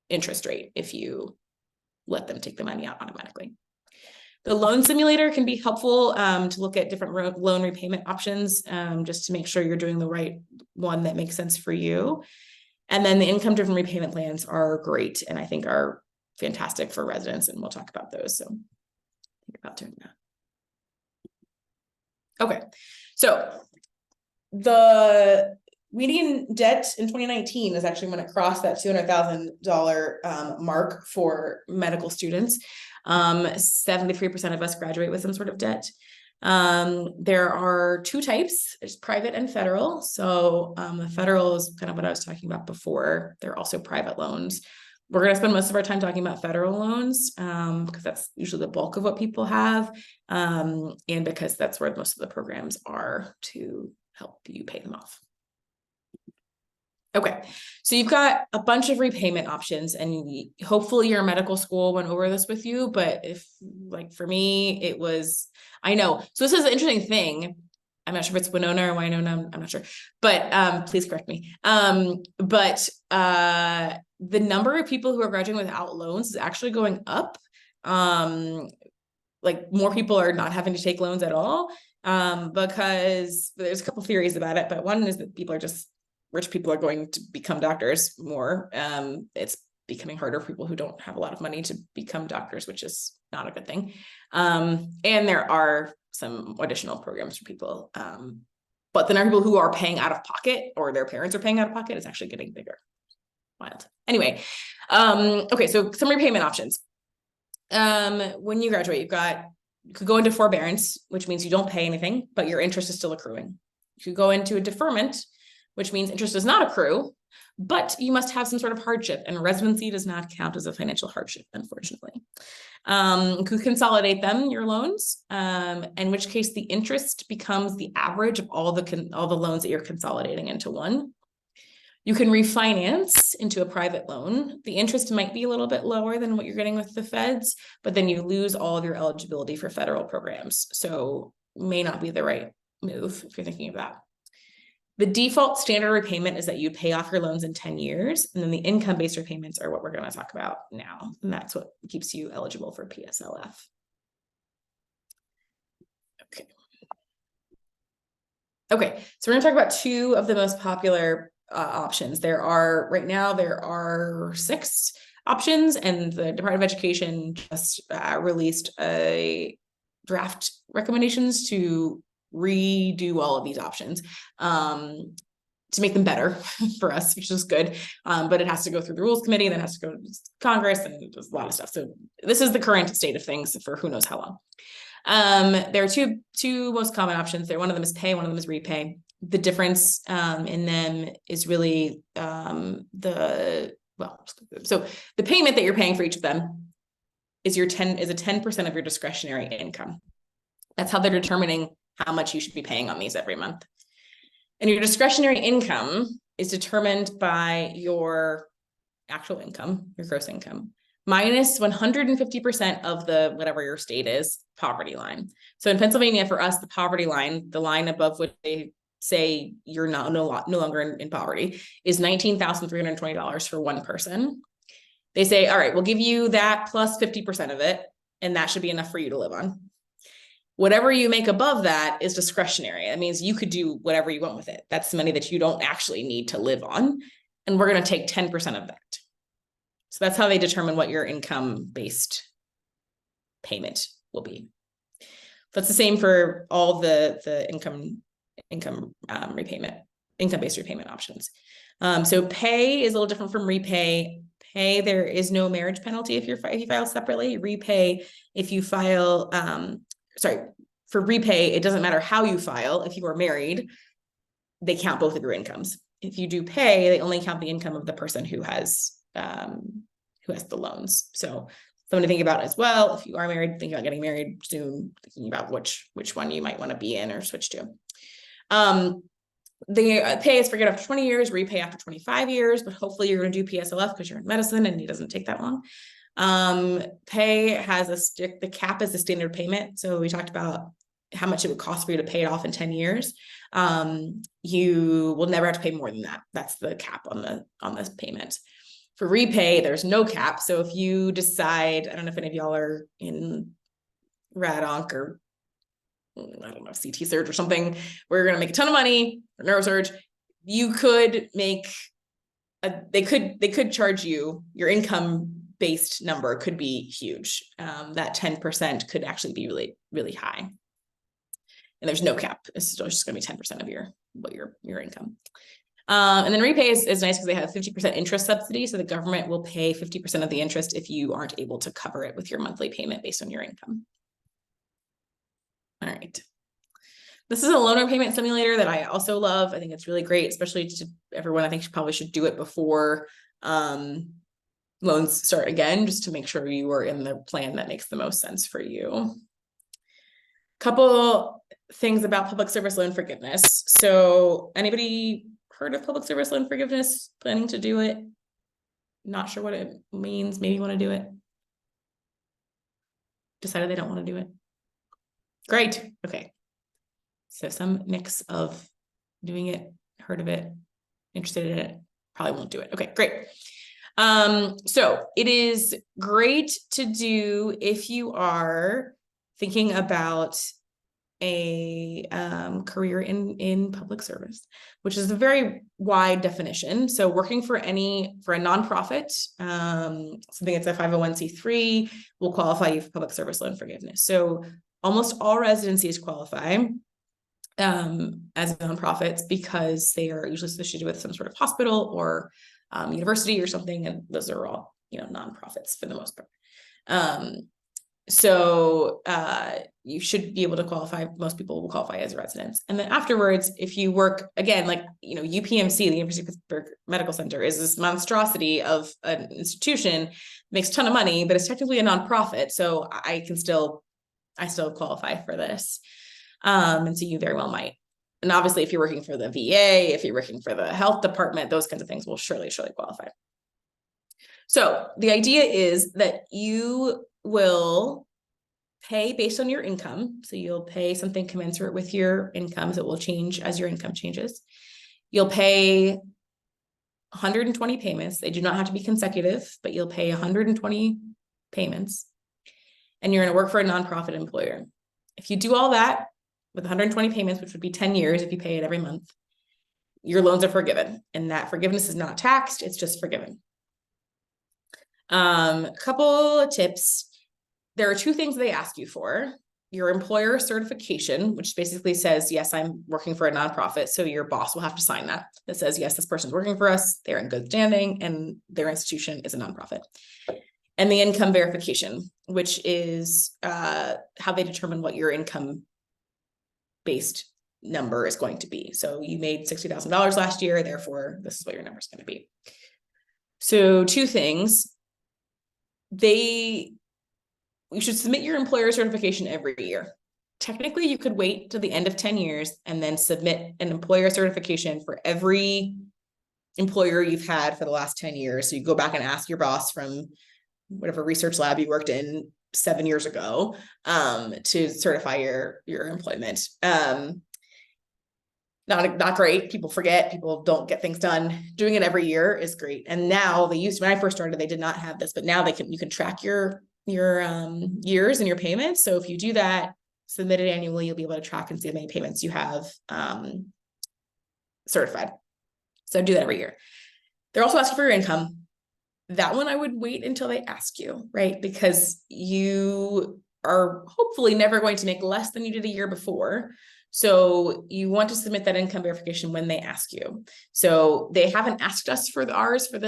interest rate if you let them take the money out automatically. The loan simulator can be helpful to look at different loan repayment options, just to make sure you're doing the right one that makes sense for you. And then the income-driven repayment plans are great, and I think are fantastic for residents, and we'll talk about those. So think about doing that. Okay, so the median debt in 2019 is actually when it crossed that $200,000 mark for medical students. 73% of us graduate with some sort of debt. There are two types. There's private and federal. So the federal is kind of what I was talking about before. There are also private loans. We're going to spend most of our time talking about federal loans because that's usually the bulk of what people have, and because that's where most of the programs are to help you pay them off. Okay, so you've got a bunch of repayment options, and hopefully your medical school went over this with you, but if, like for me, it was, I know. So this is an interesting thing. I'm not sure if it's Winona or Winona, I'm not sure, but please correct me. But the number of people who are graduating without loans is actually going up. Like more people are not having to take loans at all, because there's a couple theories about it, but one is that rich people are going to become doctors more. It's becoming harder for people who don't have a lot of money to become doctors, which is not a good thing. And there are some additional programs for people. But the number of people who are paying out of pocket, or their parents are paying out of pocket, is actually getting bigger. Wild. Anyway, okay, so some repayment options. When you graduate, you could go into forbearance, which means you don't pay anything, but your interest is still accruing. You could go into a deferment, which means interest does not accrue, but you must have some sort of hardship, and residency does not count as a financial hardship, unfortunately. You could consolidate your loans, in which case the interest becomes the average of all the loans that you're consolidating into one. You can refinance into a private loan. The interest might be a little bit lower than what you're getting with the feds, but then you lose all of your eligibility for federal programs. So may not be the right move if you're thinking of that. The default standard repayment is that you pay off your loans in 10 years, and then the income-based repayments are what we're going to talk about now, and that's what keeps you eligible for PSLF. Okay, so we're going to talk about two of the most popular options. Right now there are 6 options, and the Department of Education just released a draft recommendations to redo all of these options to make them better for us, which is good. But it has to go through the rules committee, then it has to go to Congress, and there's a lot of stuff. So this is the current state of things for who knows how long. There are two most common options there. One of them is pay, one of them is repay. The difference in them is really so the payment that you're paying for each of them is a 10% of your discretionary income. That's how they're determining how much you should be paying on these every month. And your discretionary income is determined by your actual income, your gross income, minus 150% of the whatever your state is poverty line. So in Pennsylvania, for us, the poverty line, the line above which they say you're no longer in poverty, is $19,320 for one person. They say, all right, we'll give you that plus 50% of it, and that should be enough for you to live on. Whatever you make above that is discretionary. That means you could do whatever you want with it. That's the money that you don't actually need to live on. And we're going to take 10% of that. So that's how they determine what your income-based payment will be. That's the same for all the income-based repayment options. So pay is a little different from repay. Pay, there is no marriage penalty if you file separately. Repay, if you file, for repay, it doesn't matter how you file. If you are married, they count both of your incomes. If you do pay, they only count the income of the person who has the loans. So something to think about as well. If you are married, think about getting married soon, thinking about which one you might want to be in or switch to. The pay is forget after 20 years, repay after 25 years, but hopefully you're going to do PSLF because you're in medicine and it doesn't take that long. Pay has the cap is the standard payment. So we talked about how much it would cost for you to pay it off in 10 years. You will never have to pay more than that. That's the cap on this payment. For repay, there's no cap. So if you decide, I don't know if any of y'all are in rad-onc or I don't know, CT surge or something, where you're going to make a ton of money or neurosurge, you could make they could charge you, your income based number could be huge. That 10% could actually be really, really high. And there's no cap. It's still just going to be 10% of your income. And then repay is nice because they have 50% interest subsidy. So the government will pay 50% of the interest if you aren't able to cover it with your monthly payment based on your income. All right. This is a loan repayment simulator that I also love. I think it's really great, especially to everyone. I think you probably should do it before loans start again, just to make sure you are in the plan that makes the most sense for you. Couple things about public service loan forgiveness. So anybody heard of public service loan forgiveness, planning to do it? Not sure what it means, maybe want to do it. Decided they don't want to do it. Great, okay. So some mix of doing it, heard of it, interested in it, probably won't do it. Okay, great. So it is great to do if you are thinking about a career in public service, which is a very wide definition. So working for a nonprofit, something that's a 501c3 will qualify you for public service loan forgiveness. So almost all residencies qualify as nonprofits because they are usually associated with some sort of hospital or university or something, and those are all nonprofits for the most part. So you should be able to qualify. Most people will qualify as residents. And then afterwards, if you work again, like, UPMC, the University of Pittsburgh Medical Center, is this monstrosity of an institution, makes a ton of money, but it's technically a nonprofit. So I still qualify for this. And so you very well might. And obviously, if you're working for the VA, if you're working for the health department, those kinds of things will surely qualify. So the idea is that you will pay based on your income. So you'll pay something commensurate with your incomes. It will change as your income changes. You'll pay 120 payments. They do not have to be consecutive, but you'll pay 120 payments. And you're going to work for a nonprofit employer. If you do all that with 120 payments, which would be 10 years if you pay it every month, your loans are forgiven. And that forgiveness is not taxed. It's just forgiven. Couple of tips. There are two things they ask you for. Your employer certification, which basically says, yes, I'm working for a nonprofit. So your boss will have to sign that says, yes, this person's working for us. They're in good standing and their institution is a nonprofit. And the income verification, which is how they determine what your income based number is going to be. So you made $60,000 last year, therefore this is what your number is going to be. So two things. You should submit your employer certification every year. Technically, you could wait till the end of 10 years and then submit an employer certification for every employer you've had for the last 10 years. So you go back and ask your boss from whatever research lab you worked in 7 years ago to certify your employment. Not great. People forget, people don't get things done. Doing it every year is great. And now when I first started, they did not have this, but now you can track your years and your payments. So if you do that, submit it annually, you'll be able to track and see how many payments you have certified. So do that every year. They're also asking for your income. That one I would wait until they ask you, right? Because you are hopefully never going to make less than you did a year before. So you want to submit that income verification when they ask you. So they haven't asked us for ours for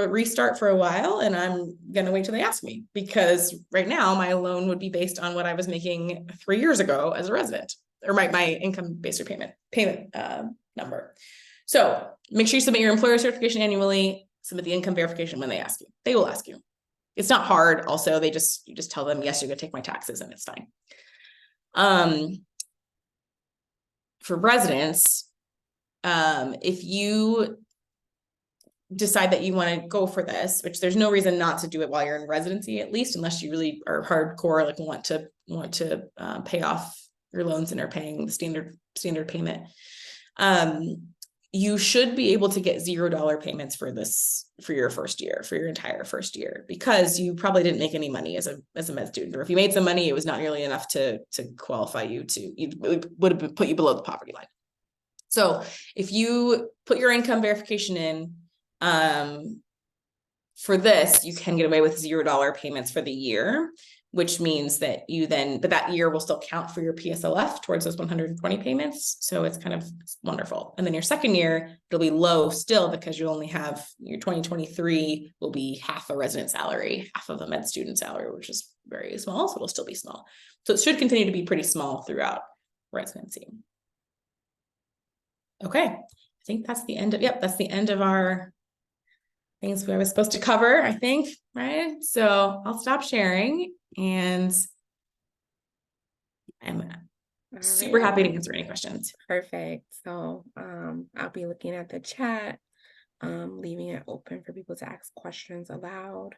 restart for a while, and I'm going to wait till they ask me, because right now my loan would be based on what I was making 3 years ago as a resident, or my income based payment number. So make sure you submit your employer certification annually, submit the income verification when they ask you. They will ask you. It's not hard. Also, you just tell them, yes, you're gonna take my taxes and it's fine. For residents, if you decide that you want to go for this, which there's no reason not to do it while you're in residency, at least, unless you really are hardcore, like want to pay off your loans and are paying the standard payment. You should be able to get $0 payments for your first year, for your entire first year, because you probably didn't make any money as a med student, or if you made some money, it was not nearly enough to qualify you it would have put you below the poverty line. So if you put your income verification in, for this, you can get away with $0 payments for the year, which means that but that year will still count for your PSLF towards those 120 payments. So it's kind of wonderful. And then your second year, it'll be low still, because you only have your 2023 will be half a resident salary, half of a med student salary, which is very small. So it'll still be small. So it should continue to be pretty small throughout residency. Okay. I think that's the end of, that's the end of our things we were supposed to cover, I think, right? So I'll stop sharing, and I'm super happy to answer any questions. Perfect. So I'll be looking at the chat, leaving it open for people to ask questions aloud.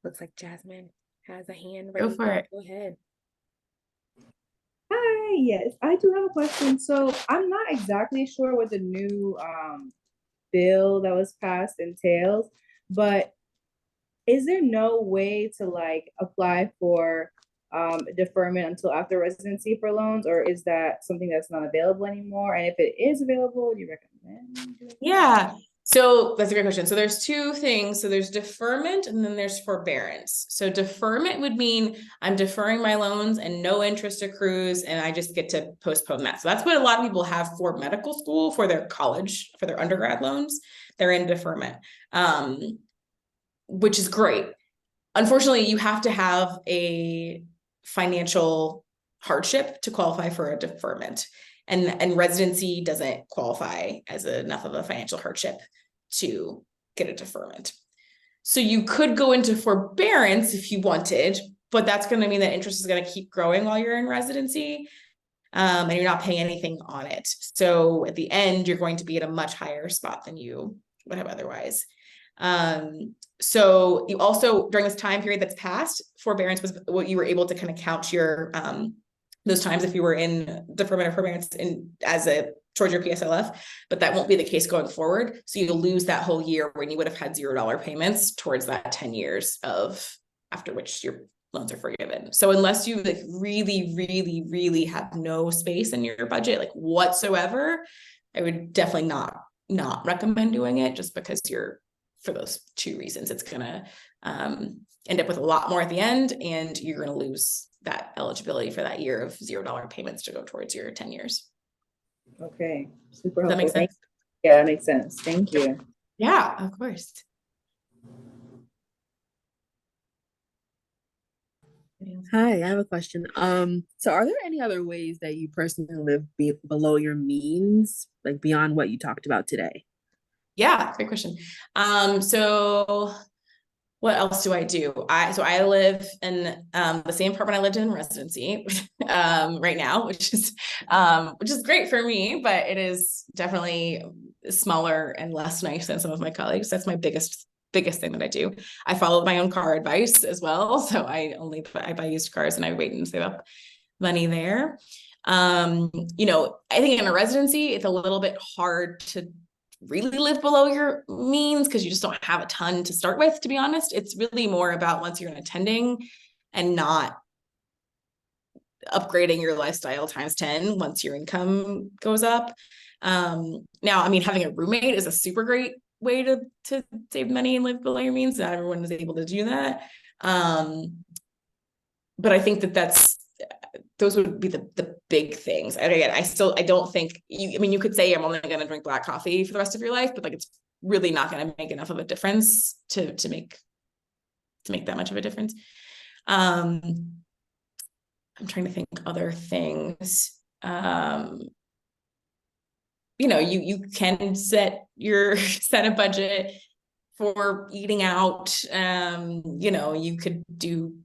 Looks like Jasmine has a hand raised. Go for it. Go ahead. Hi, yes, I do have a question. So I'm not exactly sure what the new bill that was passed entails, but is there no way to like apply for deferment until after residency for loans, or is that something that's not available anymore? And if it is available, do you recommend doing it? Yeah. So that's a great question. So there's two things. So there's deferment and then there's forbearance. So deferment would mean I'm deferring my loans and no interest accrues, and I just get to postpone that. So that's what a lot of people have for medical school, for their college, for their undergrad loans. They're in deferment, which is great. Unfortunately, you have to have a financial hardship to qualify for a deferment. And residency doesn't qualify as enough of a financial hardship to get a deferment. So you could go into forbearance if you wanted, but that's going to mean that interest is going to keep growing while you're in residency, and you're not paying anything on it. So at the end, you're going to be at a much higher spot than you would have otherwise. So you also, during this time period that's passed, forbearance was what you were able to kind of count your those times if you were in deferment or forbearance towards your PSLF, but that won't be the case going forward. So you'll lose that whole year when you would have had $0 payments towards that 10 years after which your loans are forgiven. So unless you like really, really, really have no space in your budget, like whatsoever, I would definitely not recommend doing it, just because for those two reasons, it's gonna end up with a lot more at the end, and you're gonna lose that eligibility for that year of $0 payments to go towards your 10 years. Okay, super helpful. Does that make sense? Yeah, that makes sense. Thank you. Yeah, of course. Hi, I have a question. So are there any other ways that you personally live below your means, like beyond what you talked about today? Yeah, great question. So what else do I do? I live in the same apartment I lived in residency right now, which is great for me, but it is definitely smaller and less nice than some of my colleagues. That's my biggest thing that I do. I follow my own car advice as well. So I buy used cars and I wait and save up money there. I think in a residency, it's a little bit hard to really live below your means because you just don't have a ton to start with, to be honest. It's really more about once you're an attending and not upgrading your lifestyle times 10 once your income goes up. Now, I mean, having a roommate is a super great way to save money and live below your means. Not everyone is able to do that. But I think those would be the big things. And again, I don't think you could say I'm only going to drink black coffee for the rest of your life, but like, it's really not going to make enough of a difference to make that much of a difference. I'm trying to think other things. you can set a budget for eating out. You could do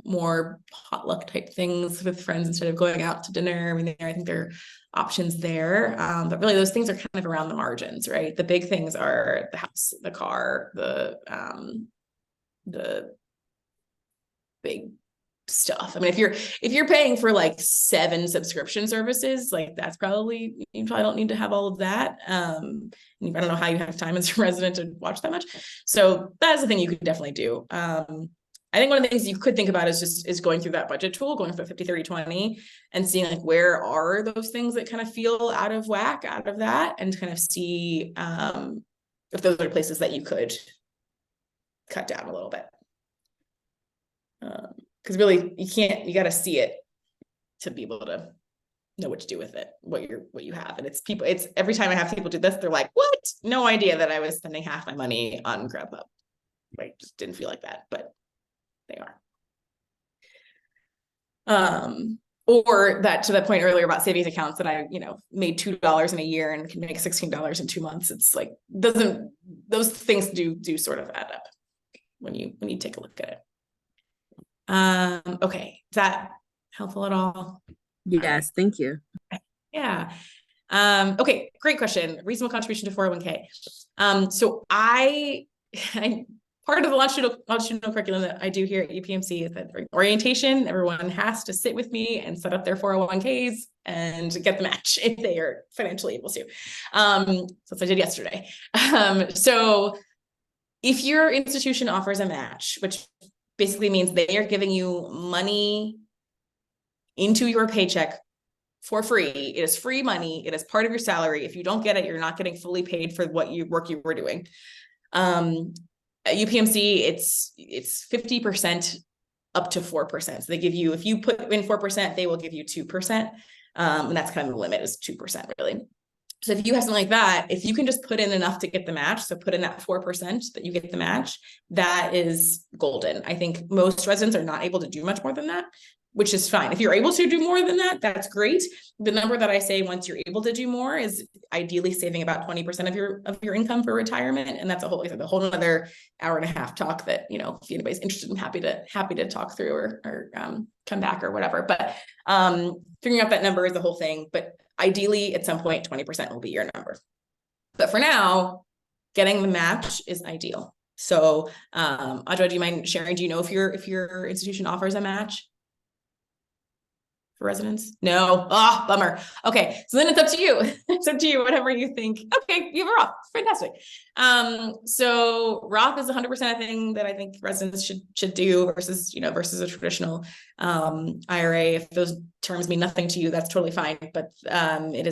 more potluck type things with friends instead of going out to dinner. I mean, I think there are options there. But really those things are kind of around the margins, right? The big things are the house, the car, the big stuff. I mean, if you're paying for like 7 subscription services, like that's probably, you probably don't need to have all of that. I don't know how you have time as a resident to watch that much. So that's the thing you could definitely do. I think one of the things you could think about is going through that budget tool, going through 50, 30, 20 and seeing like, where are those things that kind of feel out of whack out of that, and kind of see if those are places that you could cut down a little bit. Because really you got to see it to be able to know what to do with it, what you have. And it's every time I have people do this, they're like, what? No idea that I was spending half my money on Grubhub. Like, just didn't feel like that, but they are. Or that, to that point earlier about savings accounts, that I, made $2 in a year and can make $16 in 2 months. It's like, those things do sort of add up when you take a look at it. Okay, is that helpful at all? Yes, thank you. Yeah. Okay, great question. Reasonable contribution to 401k. So I part of the longitudinal curriculum that I do here at UPMC is that orientation, everyone has to sit with me and set up their 401ks and get the match if they are financially able to. So that's what I did yesterday. So if your institution offers a match, which basically means they are giving you money into your paycheck for free. It is free money. It is part of your salary. If you don't get it, you're not getting fully paid for what work you were doing. At UPMC, it's 50% up to 4%. So they give you, if you put in 4%, they will give you 2%. And that's kind of the limit, is 2% really. So if you have something like that, if you can just put in enough to get the match, so put in that 4% that you get the match, that is golden. I think most residents are not able to do much more than that, which is fine. If you're able to do more than that, that's great. The number that I say once you're able to do more is ideally saving about 20% of your income for retirement. And that's a whole other hour and a half talk that, if anybody's interested, I'm happy to talk through or come back or whatever. But figuring out that number is the whole thing. But ideally, at some point, 20% will be your number. But for now, getting the match is ideal. So, Audra, do you mind sharing? Do you know if your institution offers a match for residents? No. Bummer. Okay, so then it's up to you. It's up to you, whatever you think. Okay, you have a Roth. Fantastic. So Roth is 100% a thing that I think residents should do versus a traditional IRA. If those terms mean nothing to you, that's totally fine. But I think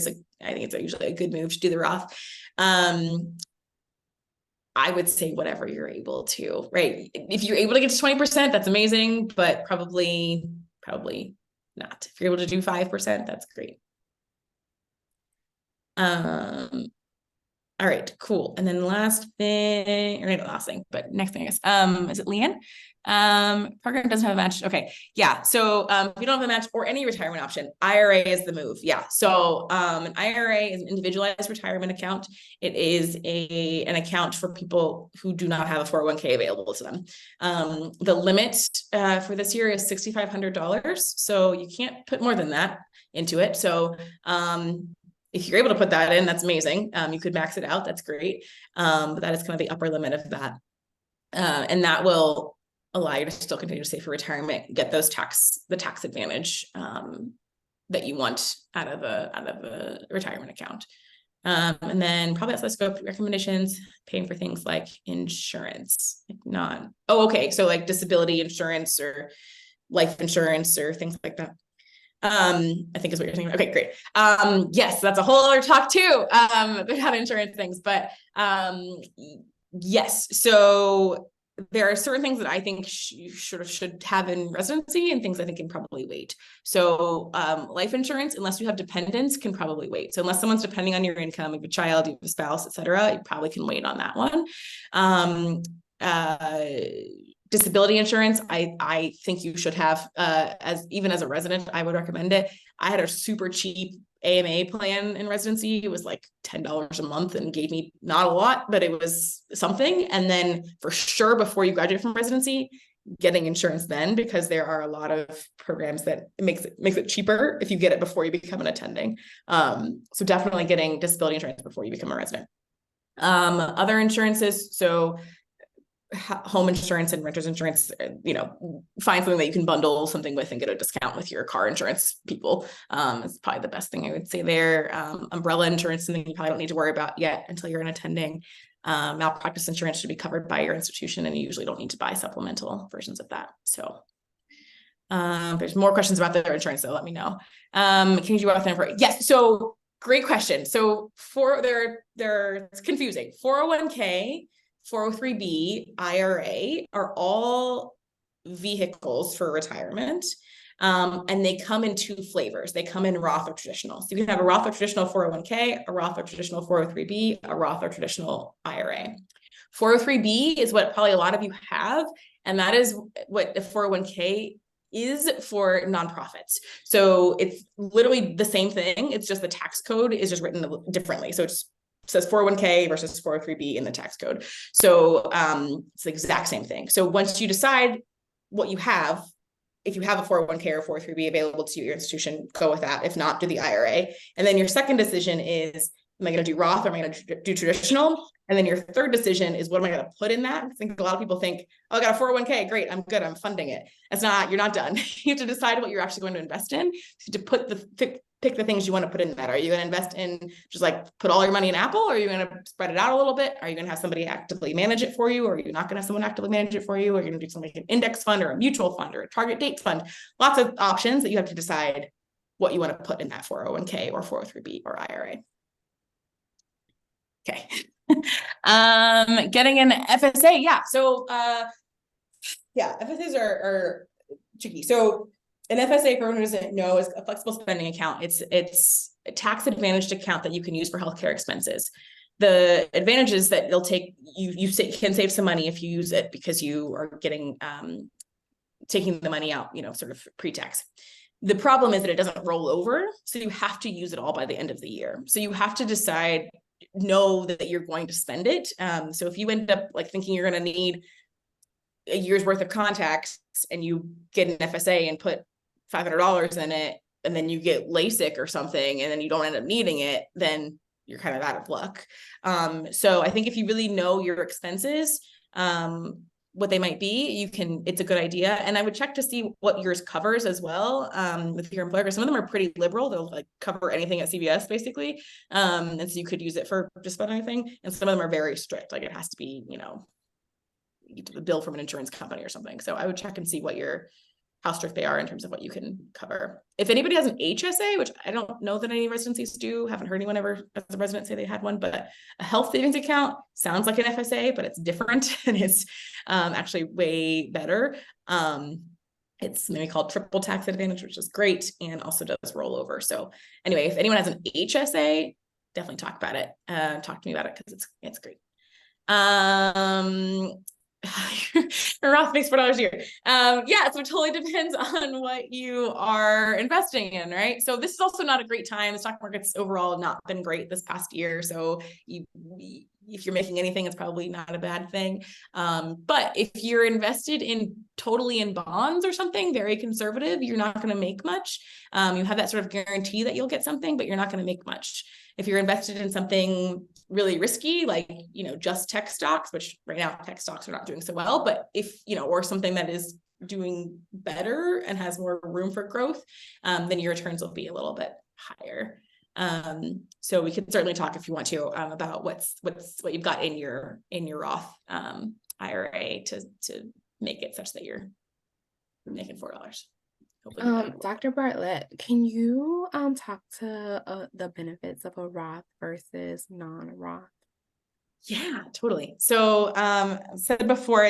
it's usually a good move to do the Roth. I would say whatever you're able to, right? If you're able to get to 20%, that's amazing, but probably not. If you're able to do 5%, that's great. All right, cool. And then last thing, or not last thing, but next thing, I guess, is it Leanne? Program doesn't have a match. Okay. Yeah. So, if you don't have a match or any retirement option, IRA is the move. Yeah. So, an IRA is an individualized retirement account. It is an account for people who do not have a 401k available to them. The limit, for this year is $6,500. So you can't put more than that into it. So, if you're able to put that in, that's amazing. You could max it out. That's great. But that is kind of the upper limit of that. And that will allow you to still continue to save for retirement, get the tax advantage that you want out of a retirement account. And then probably outside scope recommendations, paying for things like insurance, so like disability insurance or life insurance or things like that. I think is what you're thinking. Okay, great. Yes, that's a whole other talk too, about insurance things, but yes. So there are certain things that I think you should have in residency and things I think can probably wait. So life insurance, unless you have dependents, can probably wait. So unless someone's depending on your income, you have a child, you have a spouse, etc., you probably can wait on that one. Disability insurance, I think you should have, even as a resident, I would recommend it. I had a super cheap AMA plan in residency. It was like $10 a month and gave me not a lot, but it was something. And then for sure, before you graduate from residency, getting insurance then, because there are a lot of programs that makes it cheaper if you get it before you become an attending. So definitely getting disability insurance before you become a resident. Other insurances, so home insurance and renter's insurance, find something that you can bundle something with and get a discount with your car insurance people. It's probably the best thing I would say there. Umbrella insurance, something you probably don't need to worry about yet until you're an attending. Malpractice insurance should be covered by your institution, and you usually don't need to buy supplemental versions of that. So there's more questions about their insurance, so let me know. Can you do author? Yes. So great question. So it's confusing. 401k, 403b, IRA are all vehicles for retirement. And they come in two flavors. They come in Roth or traditional. So you can have a Roth or traditional 401k, a Roth or traditional 403b, a Roth or traditional IRA. 403b is what probably a lot of you have, and that is what the 401k is for nonprofits. So it's literally the same thing. It's just the tax code is just written differently. So it says 401k versus 403b in the tax code. So it's the exact same thing. So once you decide what you have, if you have a 401k or 403b available to your institution, go with that. If not, do the IRA. And then your second decision is, am I going to do Roth or am I going to do traditional? And then your third decision is, what am I going to put in that? I think a lot of people think, oh, I got a 401k, great, I'm good, I'm funding it. That's not, you're not done. You have to decide what you're actually going to invest in. To pick the things you want to put in that. Are you going to invest in just like put all your money in Apple, or are you going to spread it out a little bit? Are you going to have somebody actively manage it for you? Or are you not going to have someone actively manage it for you? Or are you going to do something like an index fund or a mutual fund or a target date fund? Lots of options that you have to decide what you want to put in that 401k or 403b or IRA. Okay. Getting an FSA. Yeah. So, FSAs are tricky. So an FSA, for anyone who doesn't know, is a flexible spending account. It's a tax advantaged account that you can use for healthcare expenses. The advantage is that it'll take you can save some money if you use it, because you are getting taking the money out, sort of pre-tax. The problem is that it doesn't roll over, so you have to use it all by the end of the year. So you have to know that you're going to spend it. So if you end up like thinking you're going to need a year's worth of contacts and you get an FSA and put $500 in it, and then you get LASIK or something, and then you don't end up needing it, then you're kind of out of luck. So I think if you really know your expenses, what they might be, it's a good idea. And I would check to see what yours covers as well, with your employer. Some of them are pretty liberal. They'll like cover anything at CVS basically. And so you could use it for just about anything. And some of them are very strict. Like it has to be, a bill from an insurance company or something. So I would check and see how strict they are in terms of what you can cover. If anybody has an HSA, which I don't know that any residencies do, haven't heard anyone ever as a resident say they had one, but a health savings account sounds like an FSA, but it's different and it's actually way better. It's maybe called triple tax advantage, which is great, and also does roll over. So anyway, if anyone has an HSA, definitely talk about it. Talk to me about it because it's great. Roth makes $4 a year. So it totally depends on what you are investing in, right? So this is also not a great time. The stock market's overall not been great this past year. So if you're making anything, it's probably not a bad thing. But if you're invested totally in bonds or something very conservative, you're not going to make much. You have that sort of guarantee that you'll get something, but you're not going to make much. If you're invested in something really risky, like, just tech stocks, which right now tech stocks are not doing so well, but or something that is doing better and has more room for growth, then your returns will be a little bit higher. So we can certainly talk if you want to, about what you've got in your Roth, IRA to make it such that you're making $4. Dr. Bartlett, can you talk to the benefits of a Roth versus non-Roth? Yeah, totally. So said before,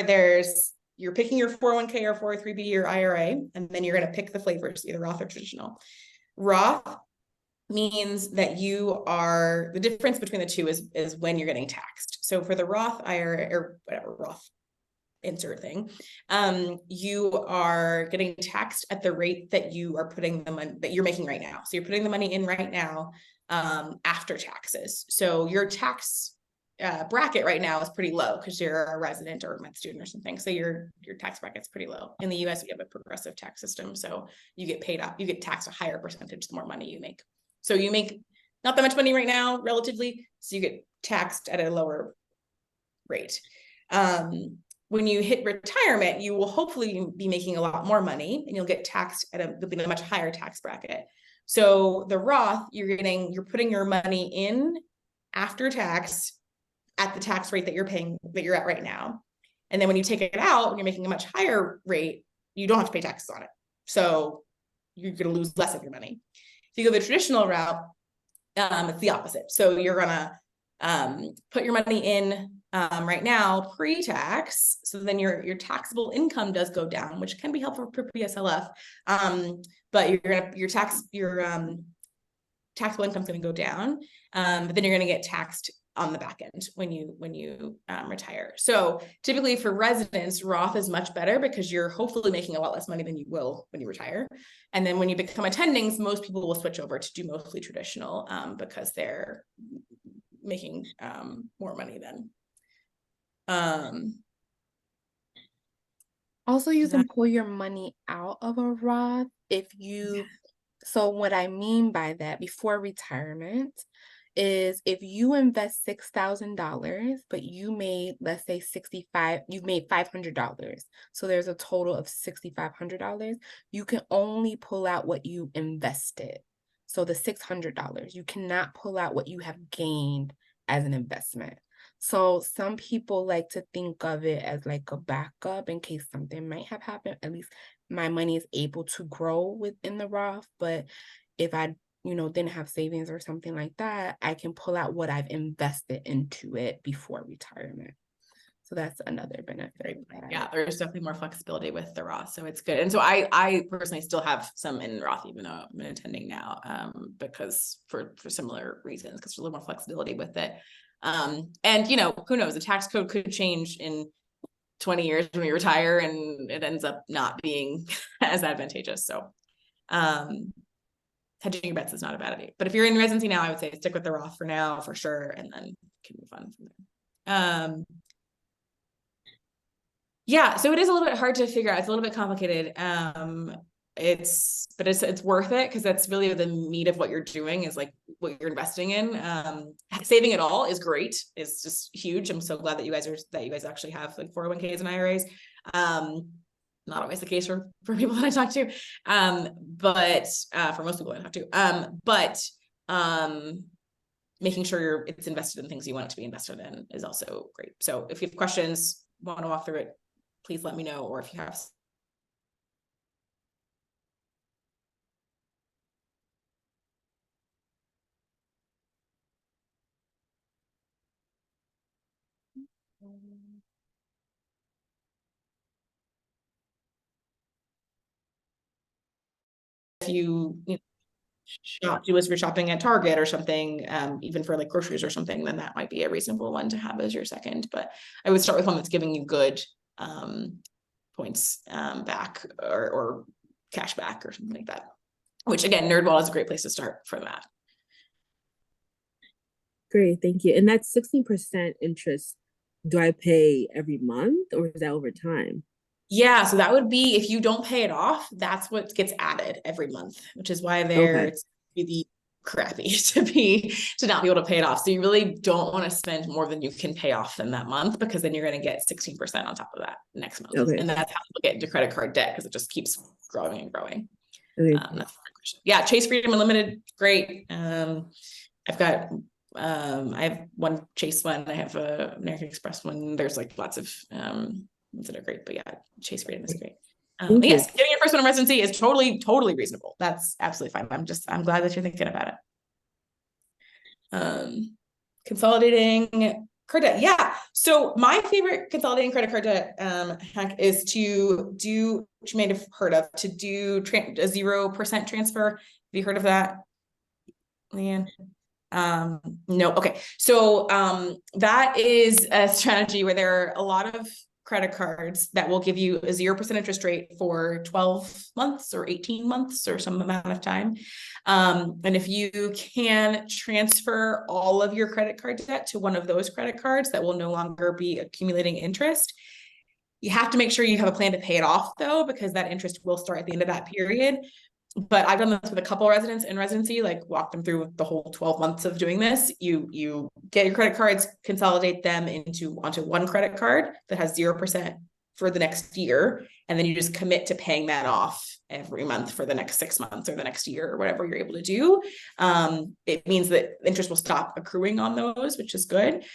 you're picking your 401k or 403b or IRA, and then you're going to pick the flavors, either Roth or traditional. Roth means that the difference between the two is when you're getting taxed. So for the Roth IRA or whatever Roth insert thing, you are getting taxed at the rate that you are putting the money that you're making right now. So you're putting the money in right now, after taxes. So your tax bracket right now is pretty low because you're a resident or a med student or something. So your tax bracket's pretty low. In the US, we have a progressive tax system. So you get paid up, you get taxed a higher percentage the more money you make. So you make not that much money right now, relatively, so you get taxed at a lower rate. When you hit retirement, you will hopefully be making a lot more money and you'll get taxed at a much higher tax bracket. So the Roth, you're putting your money in after tax at the tax rate that you're at right now. And then when you take it out, when you're making a much higher rate, you don't have to pay taxes on it. So you're going to lose less of your money. If you go the traditional route, it's the opposite. So you're gonna put your money in right now pre-tax. So then your taxable income does go down, which can be helpful for PSLF. But your taxable income is going to go down. But then you're going to get taxed on the back end when you retire. So typically for residents, Roth is much better because you're hopefully making a lot less money than you will when you retire. And then when you become attendings, most people will switch over to do mostly traditional because they're making more money then. Also, you can pull your money out of a Roth if you, so what I mean by that before retirement is if you invest $6,000, but you made, let's say you've made $500. So there's a total of $6,500. You can only pull out what you invested. So the $600, you cannot pull out what you have gained as an investment. So some people like to think of it as like a backup in case something might have happened. At least my money is able to grow within the Roth. But if I, didn't have savings or something like that, I can pull out what I've invested into it before retirement. So that's another benefit. Yeah, there's definitely more flexibility with the Roth, so it's good. And so I personally still have some in Roth, even though I'm attending now, because for similar reasons, because there's a little more flexibility with it. And who knows, the tax code could change in 20 years when we retire and it ends up not being as advantageous. So hedging your bets is not a bad idea. But if you're in residency now, I would say stick with the Roth for now, for sure, and then can move on from there. Yeah, so it is a little bit hard to figure out. It's a little bit complicated. It's worth it because that's really the meat of what you're doing is like what you're investing in. Saving it all is great. It's just huge. I'm so glad that you guys actually have like 401ks and IRAs. Not always the case for people that I talk to. But for most people I talk to. But making sure it's invested in things you want it to be invested in is also great. So if you have questions, want to walk through it, please let me know. Or if you have if you do as for shopping at Target or something, even for like groceries or something, then that might be a reasonable one to have as your second. But I would start with one that's giving you good points back or cash back or something like that. Which again, NerdWallet is a great place to start for that. Great, thank you. And that's 16% interest. Do I pay every month or is that over time? Yeah, so that would be if you don't pay it off, that's what gets added every month, which is why it's really crappy to not be able to pay it off. So you really don't want to spend more than you can pay off in that month because then you're going to get 16% on top of that next month. Okay. And that's how you get into credit card debt because it just keeps growing and growing. Okay. Yeah, Chase Freedom Unlimited, great. I've got I have one Chase one, I have a American Express one. There's like lots of ones that are great, but yeah, Chase Freedom is great. Yes, getting your first one in residency is totally reasonable. That's absolutely fine. I'm glad that you're thinking about it. Consolidating credit debt. Yeah. So my favorite consolidating credit card debt hack is to do, which you may have heard of, to do a 0% transfer. Have you heard of that, Leanne? No. Okay. So that is a strategy where there are a lot of credit cards that will give you a 0% interest rate for 12 months or 18 months or some amount of time. And if you can transfer all of your credit card debt to one of those credit cards that will no longer be accumulating interest, you have to make sure you have a plan to pay it off though, because that interest will start at the end of that period. But I've done this with a couple of residents in residency, like walk them through the whole 12 months of doing this. You get your credit cards, consolidate them onto one credit card that has 0% for the next year. And then you just commit to paying that off every month for the next 6 months or the next year or whatever you're able to do. It means that interest will stop accruing on those, which is good.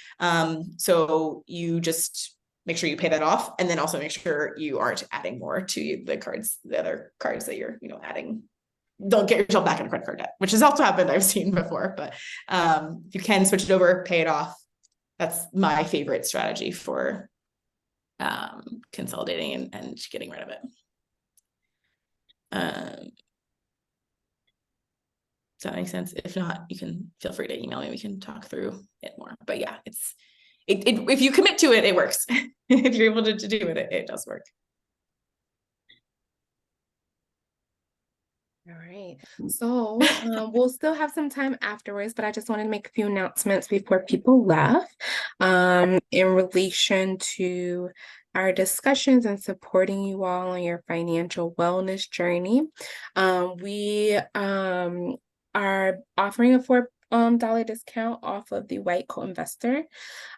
So you just make sure you pay that off, and then also make sure you aren't adding more to the other cards that you're, adding. Don't get yourself back in credit card debt, which has also happened, I've seen before, but if you can switch it over, pay it off. That's my favorite strategy for consolidating and getting rid of it. Does that make sense? If not, you can feel free to email me. We can talk through it more. But yeah, if you commit to it, it works. If you're able to do it, it does work. All right. So we'll still have some time afterwards, but I just wanted to make a few announcements before people left in relation to our discussions and supporting you all on your financial wellness journey. We are offering a $4 discount off of the White Coat Investor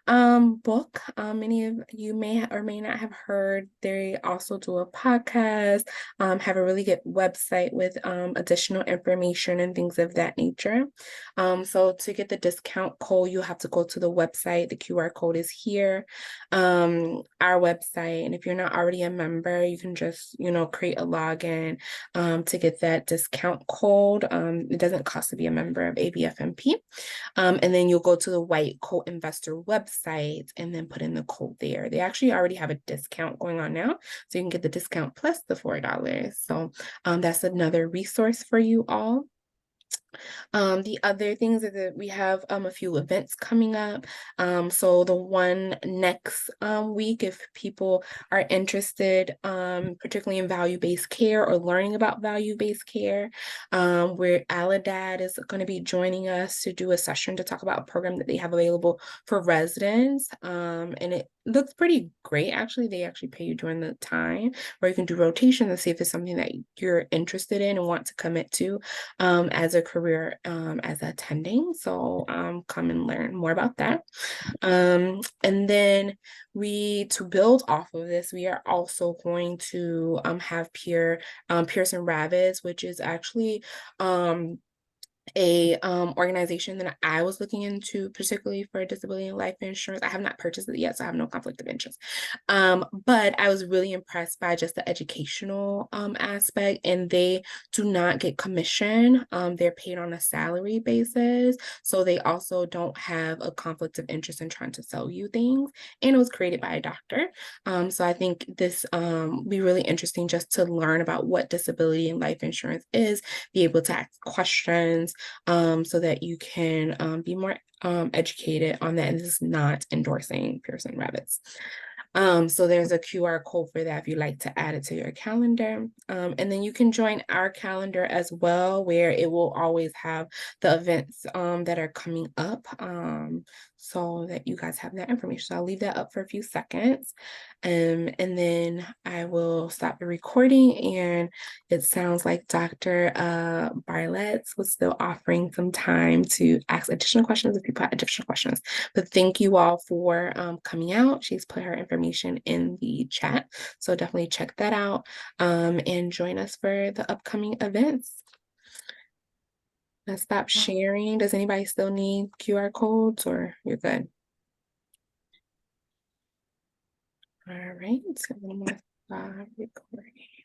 book. Many of you may or may not have heard. They also do a podcast, have a really good website with additional information and things of that nature. So to get the discount code, you have to go to the website. The QR code is here, our website. And if you're not already a member, you can just, create a login to get that discount code. It doesn't cost to be a member of ABFMP. And then you'll go to the White Coat Investor website and then put in the code there. They actually already have a discount going on now, so you can get the discount plus the $4. So that's another resource for you all. The other things is that we have a few events coming up. So the one next week, if people are interested, particularly in value-based care or learning about value-based care, where Aladad is going to be joining us to do a session to talk about a program that they have available for residents. And it looks pretty great. Actually, they actually pay you during the time, where you can do rotation and see if it's something that you're interested in and want to commit to as a career as attending. So come and learn more about that. And then to build off of this, we are also going to have Pearson Rabbits, which is actually a organization that I was looking into, particularly for disability and life insurance. I have not purchased it yet, so I have no conflict of interest. But I was really impressed by just the educational aspect, and they do not get commission. They're paid on a salary basis, so they also don't have a conflict of interest in trying to sell you things. And it was created by a doctor. So I think this be really interesting just to learn about what disability and life insurance is, be able to ask questions, so that you can be more educated on that. And this is not endorsing Pearson Rabbits. So there's a QR code for that if you'd like to add it to your calendar. And then you can join our calendar as well, where it will always have the events that are coming up, so that you guys have that information. So I'll leave that up for a few seconds. And then I will stop the recording. And it sounds like Dr. Bartlett was still offering some time to ask additional questions if people have additional questions. But thank you all for coming out. She's put her information in the chat, so definitely check that out and join us for the upcoming events. Let's stop sharing. Does anybody still need QR codes, or you're good? All right, so I'm gonna stop recording.